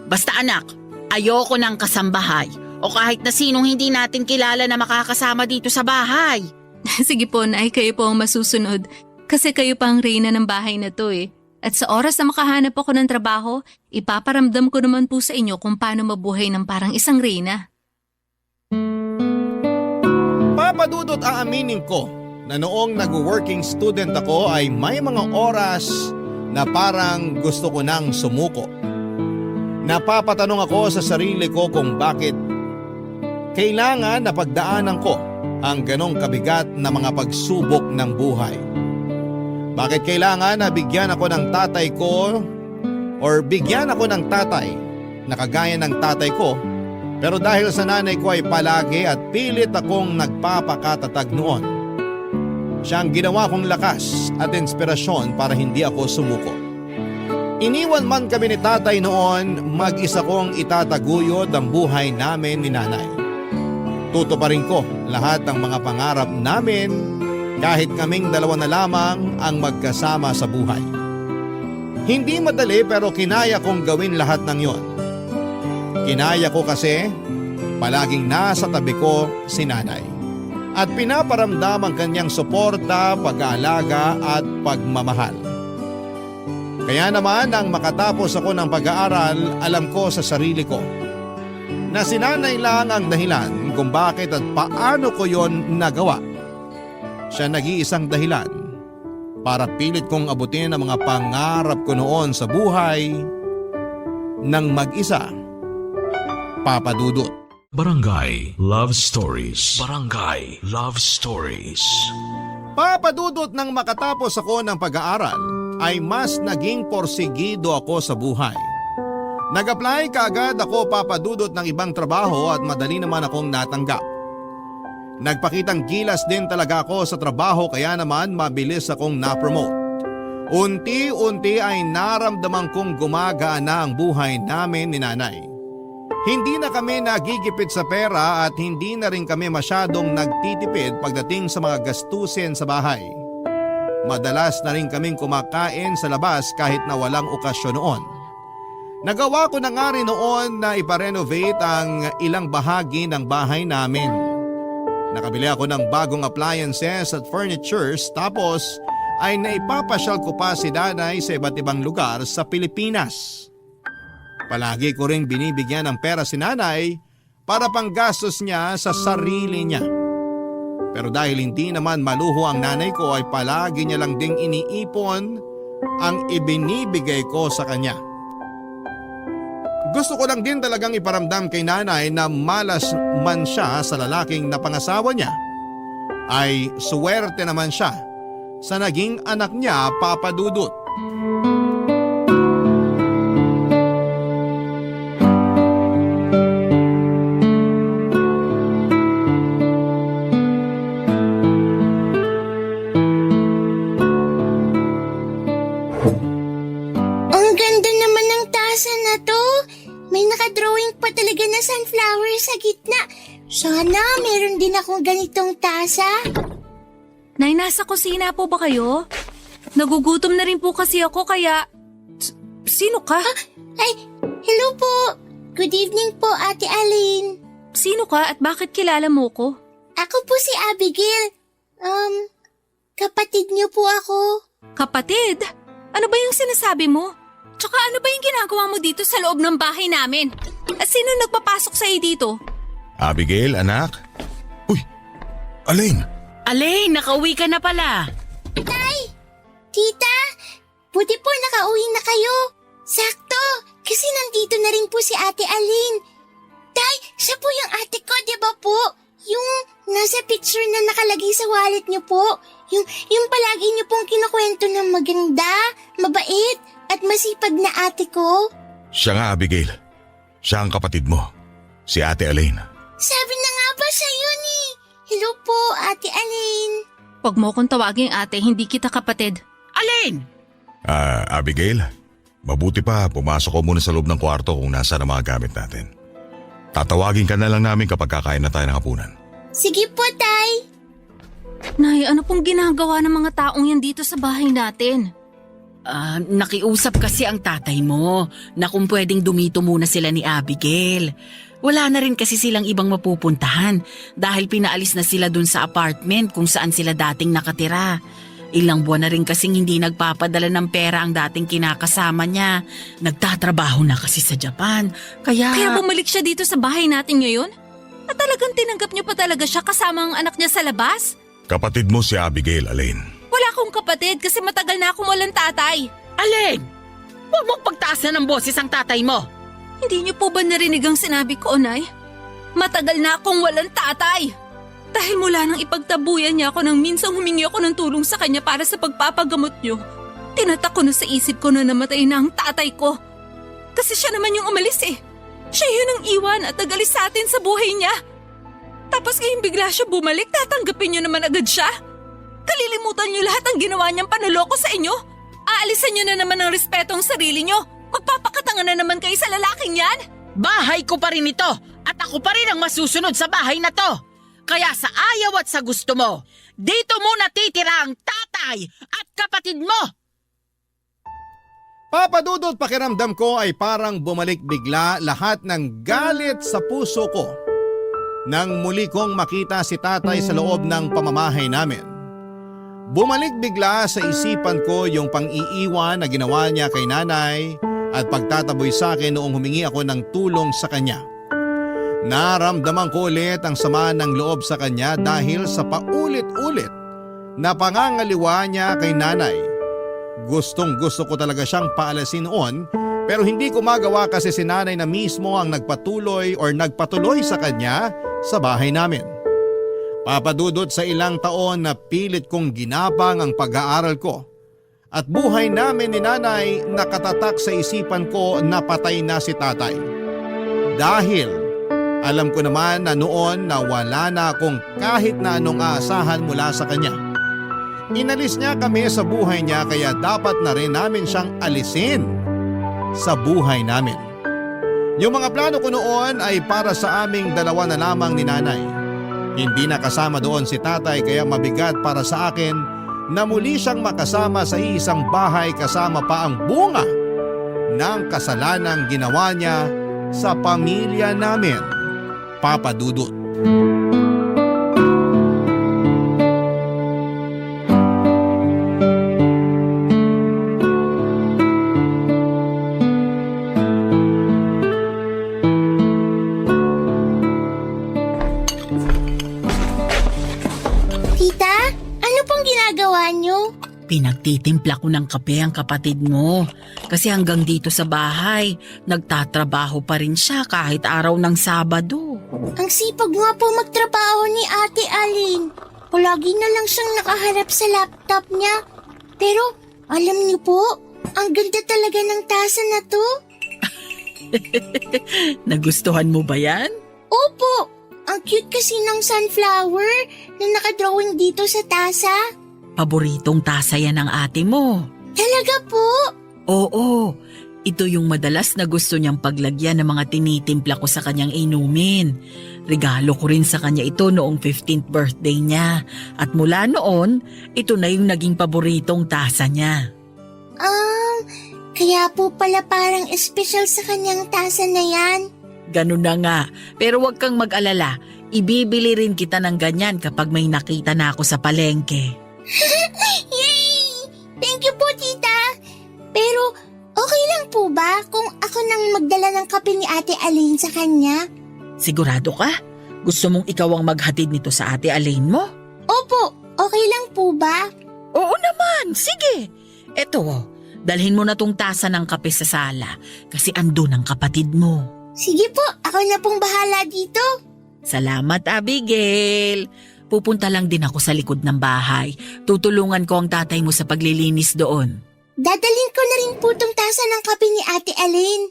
Basta anak, ayoko ng kasambahay o kahit na sinong hindi natin kilala na makakasama dito sa bahay. Sige po, Nay, kayo po ang masusunod. Kasi kayo pa ang reyna ng bahay na to eh. At sa oras na makahanap ako ng trabaho, ipaparamdam ko naman po sa inyo kung paano mabuhay ng parang isang reyna. Papadudot aaminin ko na noong nag-working student ako ay may mga oras na parang gusto ko nang sumuko. Napapatanong ako sa sarili ko kung bakit kailangan na pagdaanan ko ang ganong kabigat na mga pagsubok ng buhay. Bakit kailangan na bigyan ako ng tatay ko or bigyan ako ng tatay na kagaya ng tatay ko, pero dahil sa nanay ko ay palagi at pilit akong nagpapakatatag noon. Siya ang ginawa kong lakas at inspirasyon para hindi ako sumuko. Iniwan man kami ni tatay noon, mag-isa kong itataguyod ang buhay namin ni nanay. Tutuparin ko lahat ng mga pangarap namin kahit kaming dalawa na lamang ang magkasama sa buhay. Hindi madali pero kinaya kong gawin lahat ng yon. Kinaya ko kasi palaging nasa tabi ko si nanay at pinaparamdam ang kanyang suporta, pag-aalaga at pagmamahal. Kaya naman nang makatapos ako ng pag-aaral, alam ko sa sarili ko na si nanay lang ang dahilan kung bakit at paano ko yon nagawa. Siya nag-iisang dahilan para pilit kong abutin ang mga pangarap ko noon sa buhay ng mag-isa. Papa Dudut. Barangay Love Stories. Barangay Love Stories. Papa Dudut, nang makatapos ako ng pag-aaral ay mas naging porsigido ako sa buhay. Nag-apply kaagad ako, Papa Dudut, ng ibang trabaho at madali naman akong natanggap. Nagpakitang gilas din talaga ako sa trabaho kaya naman mabilis akong na-promote. Unti-unti ay naramdaman kong gumagaan na ang buhay namin ni nanay. Hindi na kami nagigipit sa pera at hindi na rin kami masyadong nagtitipid pagdating sa mga gastusin sa bahay. Madalas na rin kaming kumakain sa labas kahit na walang okasyon noon. Nagawa ko na nga rin noon na iparenovate ang ilang bahagi ng bahay namin. Nakabili ako ng bagong appliances at furnitures tapos ay naipapasyal ko pa si nanay sa iba't ibang lugar sa Pilipinas. Palagi ko ring binibigyan ng pera si nanay para panggastos niya sa sarili niya. Pero dahil hindi naman maluho ang nanay ko ay palagi niya lang ding iniipon ang ibinibigay ko sa kanya. Gusto ko lang din talagang iparamdam kay nanay na malas man siya sa lalaking napangasawa niya, ay suwerte naman siya sa naging anak niya, Papa Dudut. Ang ganda naman ng tasa na to. May nakadrawing pa talaga na sunflower sa gitna. Sana meron din akong ganitong tasa. Nay, nasa kusina po ba kayo? Nagugutom na rin po kasi ako kaya... Sino ka? Ay, hello po. Good evening po, Ate Aline. Sino ka at bakit kilala mo ko? Ako po si Abigail. Kapatid niyo po ako. Kapatid? Ano ba yung sinasabi mo? Tsaka ano ba yung ginagawa mo dito sa loob ng bahay namin? At sino nagpapasok sa'yo dito? Abigail, anak? Uy, Alain! Alain, nakauwi ka na pala. Tay! Tita! Buti po nakauwi na kayo. Sakto! Kasi nandito na rin po si Ate Aline. Tay, siya po yung ate ko, di ba po? Yung nasa picture na nakalagay sa wallet niyo po. Yung palagi niyo pong kinukwento na maganda, mabait, at masipag na ate ko. Siya nga, Abigail. Siya ang kapatid mo, si Ate Alain. Sabi na nga ba sa'yo ni? Hello po, Ate Aline. Huwag mo akong tawaging ate, hindi kita kapatid. Alain! Abigail, mabuti pa pumasok ko muna sa loob ng kwarto kung nasaan ang mga gamit natin. Tatawagin ka na lang namin kapag kakain na tayo ng hapunan. Sige po, Tay. Nay, ano pong ginagawa ng mga taong yan dito sa bahay natin? Nakiusap kasi ang tatay mo na kung pwedeng dumito muna sila ni Abigail. Wala na rin kasi silang ibang mapupuntahan dahil pinaalis na sila dun sa apartment kung saan sila dating nakatira. Ilang buwan na rin kasing hindi nagpapadala ng pera ang dating kinakasama niya. Nagtatrabaho na kasi sa Japan. Kaya bumalik siya dito sa bahay natin ngayon? At talagang tinanggap niyo pa talaga siya kasama ang anak niya sa labas? Kapatid mo si Abigail, Alain. Wala akong kapatid kasi matagal na akong walang tatay. Alain! Huwag mong pagtaasan ng boses ang tatay mo. Hindi niyo po ba narinig ang sinabi ko, Nay? Matagal na akong walang tatay. Dahil mula nang ipagtabuyan niya ako nang minsang humingi ako ng tulong sa kanya para sa pagpapagamot niyo, tinatak ko na sa isip ko na namatay na ang tatay ko. Kasi siya naman yung umalis eh. Siya yun ang iwan at nagalis sa atin sa buhay niya. Tapos ngayong bigla siya bumalik, tatanggapin niyo naman agad siya. Kalilimutan niyo lahat ng ginawa niyang panuloko sa inyo. Aalisan niyo na naman ang respeto ang sarili niyo. Magpapakatanga na naman kayo sa lalaking yan. Bahay ko pa rin ito at ako pa rin ang masusunod sa bahay na to. Kaya sa ayaw at sa gusto mo, dito muna titira ang tatay at kapatid mo. Papa Dudut, pakiramdam ko ay parang bumalik bigla lahat ng galit sa puso ko nang muli kong makita si tatay sa loob ng pamamahay namin. Bumalik bigla sa isipan ko yung pang-iiwan na ginawa niya kay nanay at pagtataboy sa akin noong humingi ako ng tulong sa kanya. Naramdaman ko ulit ang sama ng loob sa kanya dahil sa paulit-ulit na pangangaliwa niya kay nanay. Gustong gusto ko talaga siyang paalasin noon pero hindi ko magawa kasi si nanay na mismo ang nagpatuloy sa kanya sa bahay namin. Papadudot sa ilang taon na pilit kong ginapang ang pag-aaral ko at buhay namin ni nanay nakatatak sa isipan ko na patay na si tatay. Dahil alam ko naman na noon na wala na akong kahit na anong aasahan mula sa kanya. Inalis niya kami sa buhay niya kaya dapat na rin namin siyang alisin sa buhay namin. Yung mga plano ko noon ay para sa aming dalawa na lamang ni nanay. Hindi na kasama doon si tatay kaya mabigat para sa akin na muli siyang makasama sa isang bahay kasama pa ang bunga ng kasalanang ginawa niya sa pamilya namin. Papa Dudut. Tita, ano pong ginagawa niyo? Pinagtitimpla ko ng kape ang kapatid mo. Kasi hanggang dito sa bahay, nagtatrabaho pa rin siya kahit araw ng Sabado. Ang sipag nga po magtrabaho ni Ate Alin. Palagi na lang siyang nakaharap sa laptop niya. Pero alam niyo po, ang ganda talaga ng tasa na to. Nagustuhan mo ba yan? Opo, ang cute kasi ng sunflower na nakadrawing dito sa tasa. Paboritong tasa yan ng ate mo. Talaga po? Oo, ito yung madalas na gusto niyang paglagyan ng mga tinitimpla ko sa kanyang inumin. Regalo ko rin sa kanya ito noong 15th birthday niya. At mula noon, ito na yung naging paboritong tasa niya. Kaya po pala parang espesyal sa kanyang tasa na yan. Ganun na nga, pero huwag kang mag-alala. Ibibili rin kita ng ganyan kapag may nakita na ako sa palengke. Yay! Thank you po, tita. Pero okay lang po ba kung ako nang magdala ng kape ni Ate Alin sa kanya? Sigurado ka? Gusto mong ikaw ang maghatid nito sa Ate Alin mo? Opo, okay lang po ba? Oo naman, sige. Eto, dalhin mo na tong tasa ng kape sa sala kasi andun ang kapatid mo. Sige po, ako na pong bahala dito. Salamat, Abigail. Pupunta lang din ako sa likod ng bahay. Tutulungan ko ang tatay mo sa paglilinis doon. Dadalhin ko na rin po tong tasa ng kape ni Ate Alin.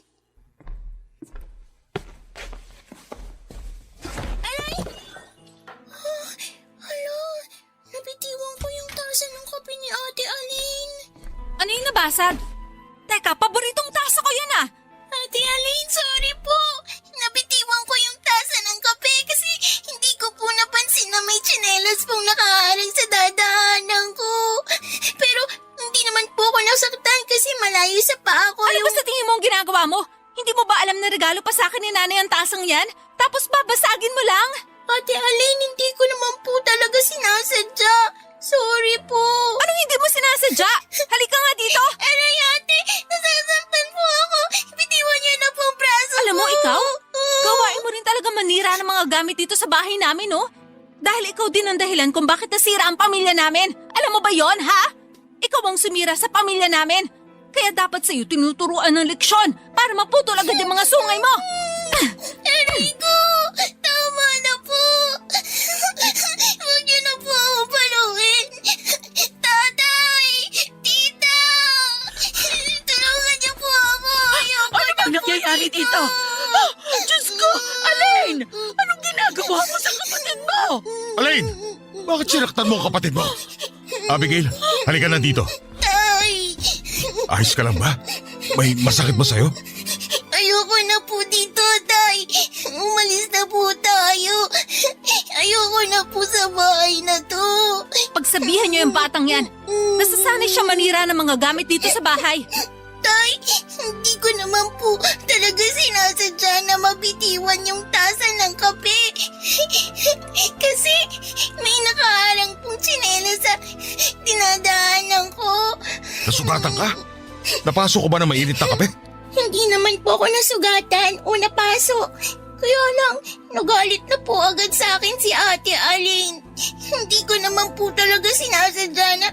Hala, nabitiwan ko yung tasa ng kape ni Ate Alin. Ano yung nabasag? Teka, paboritong tasa ko yan ah! Ate Alin, sorry po. Nabitiwan ko yung tasa ng kape kasi hindi ko po napansin na may tsinelas pong nakaharang sa dadaanan ko. Pero hindi naman po ako nasaktan kasi malayo sa paa ko Ano ba sa tingin mo ang ginagawa mo? Hindi mo ba alam na regalo pa sa akin ni nanay ang tasang yan? Tapos babasagin mo lang? Ate Alin, hindi ko naman po talaga sinasadya. Sorry po. Anong hindi mo sinasadya? Halika nga dito! Aray ate, nasasaktan po ako. Bitiwan niyo na po ang braso ko. Alam mo, ikaw? Gawain mo rin talaga manira ng mga gamit dito sa bahay namin, no? Dahil ikaw din ang dahilan kung bakit nasira ang pamilya namin. Alam mo ba yon, ha? Ikaw ang sumira sa pamilya namin. Kaya dapat sa'yo tinuturuan ng leksyon para maputol agad yung mga sungay mo. Enrico, tama na po. Huwag niyo na po ako paluin. Tatay, tita, tulungan niyo po ako. Ayoko Ano bang nangyayari dito? Oh, Diyos ko! Alin! Anong ginagawa mo sa kapatid mo? Alain, bakit sinaktan mo ang kapatid mo? Abigail, halika na dito. Tay, Ayos ka lang ba? May masakit ba sa'yo? ayoko na po dito, tay. Umalis na po tayo. Ayoko na po sa bahay na to. Pagsabihan niyo yung batang yan. Nasasanay siya manira ng mga gamit dito sa bahay. Tay, hindi ko naman po talaga sinasadya na mabitiwan yung tasa ng kape. Kasi may nakaharang pong tsinela sa dinadaanan ko. Nasugatan ka? Napasok ko ba na mainit na kape? Hindi naman po ako nasugatan o napasok. Kaya lang, nagalit na po agad sa akin si Ate Alin. Hindi ko naman po talaga sinasadya na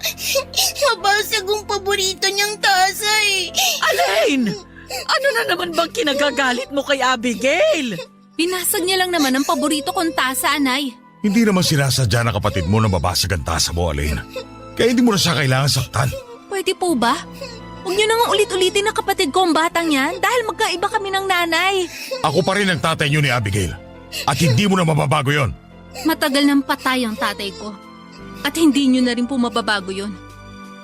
mabasag ang paborito niyang tasa eh. Alin! Ano na naman bang kinagagalit mo kay Abigail? Binasag niya lang naman ang paborito kong tasa, anay. Hindi naman sinasadya na kapatid mo na mabasag ang tasa mo, Alain. Kaya hindi mo na siya kailangan saktan. Pwede po ba? Huwag niyo na nga ulit-ulitin na kapatid ko ang batang yan dahil magkaiba kami ng nanay. Ako pa rin ang tatay niyo ni Abigail. At hindi mo na mababago yon. Matagal nang patay ang tatay ko. At hindi nyo na rin po mababago yun.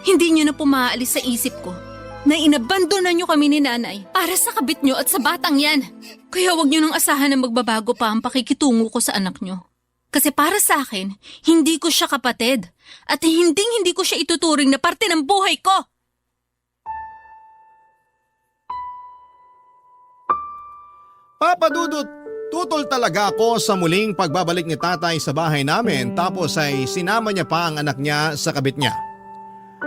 Hindi nyo na po maaalis sa isip ko na inabandonan nyo kami ni nanay para sa kabit nyo at sa batang yan. Kaya wag nyo nang asahan na magbabago pa ang pakikitungo ko sa anak nyo. Kasi para sa akin, hindi ko siya kapatid at hindi ko siya ituturing na parte ng buhay ko. Papa Dudut, tutol talaga ako sa muling pagbabalik ni tatay sa bahay namin tapos ay sinama niya pa ang anak niya sa kabit niya.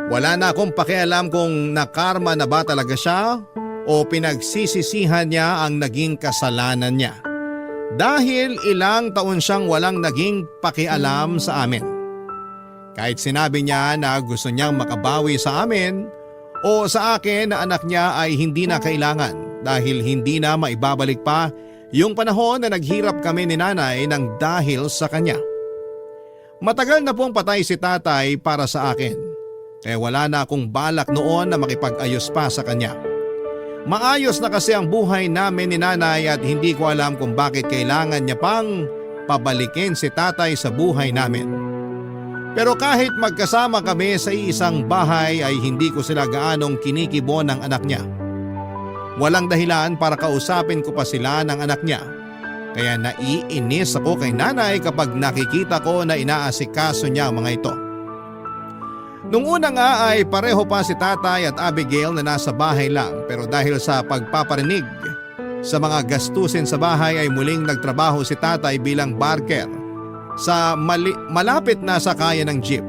Wala na akong pakialam kung nakarma na ba talaga siya o pinagsisisihan niya ang naging kasalanan niya. Dahil ilang taon siyang walang naging pakialam sa amin. Kahit sinabi niya na gusto niyang makabawi sa amin o sa akin na anak niya ay hindi na kailangan dahil hindi na maibabalik pa yung panahon na naghirap kami ni nanay ng dahil sa kanya. Matagal na pong patay si tatay para sa akin. Kaya wala na akong balak noon na makipag-ayos pa sa kanya. Maayos na kasi ang buhay namin ni nanay at hindi ko alam kung bakit kailangan niya pang pabalikin si tatay sa buhay namin. Pero kahit magkasama kami sa isang bahay ay hindi ko sila gaanong kinikibo ng anak niya. Walang dahilan para kausapin ko pa sila ng anak niya. Kaya naiinis ako kay nanay kapag nakikita ko na inaasikaso niya ang mga ito. Nung una nga ay pareho pa si tatay at Abigail na nasa bahay lang pero dahil sa pagpaparinig sa mga gastusin sa bahay ay muling nagtrabaho si tatay bilang barker sa malapit na sakayan ng jeep.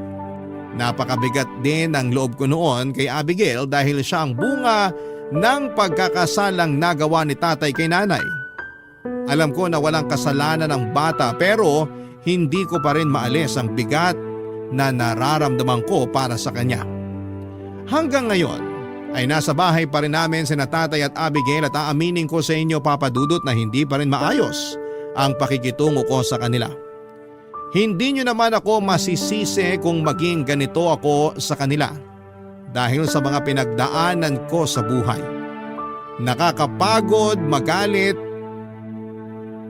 Napakabigat din ang loob ko noon kay Abigail dahil siya ang bunga ng pagkakasalang nagawa ni tatay kay nanay. Alam ko na walang kasalanan ng bata pero hindi ko pa rin maalis ang bigat na nararamdaman ko para sa kanya. Hanggang ngayon ay nasa bahay pa rin namin sina tatay at Abigail at aaminin ko sa inyo Papa Dudut na hindi pa rin maayos ang pakikitungo ko sa kanila. Hindi nyo naman ako masisisi kung maging ganito ako sa kanila dahil sa mga pinagdaanan ko sa buhay. Nakakapagod, magalit,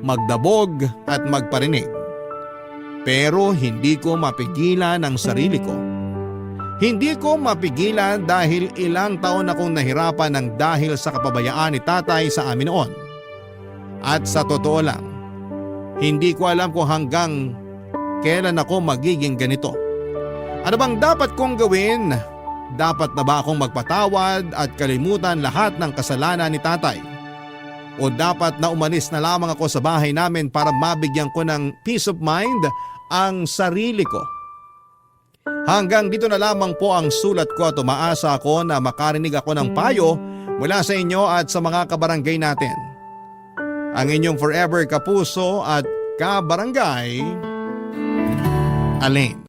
magdabog at magparinig. Pero hindi ko mapigilan ang sarili ko. Hindi ko mapigilan dahil ilang taon akong nahirapan ng dahil sa kapabayaan ni tatay sa amin noon. At sa totoo lang, hindi ko alam kung hanggang kailan ako magiging ganito. Ano bang dapat kong gawin? Dapat na ba akong magpatawad at kalimutan lahat ng kasalanan ni tatay? O dapat na umalis na lamang ako sa bahay namin para mabigyan ko ng peace of mind ang sarili ko? Hanggang dito na lamang po ang sulat ko at umaasa ako na makarinig ako ng payo mula sa inyo at sa mga kabarangay natin. Ang inyong forever kapuso at kabarangay, Alain.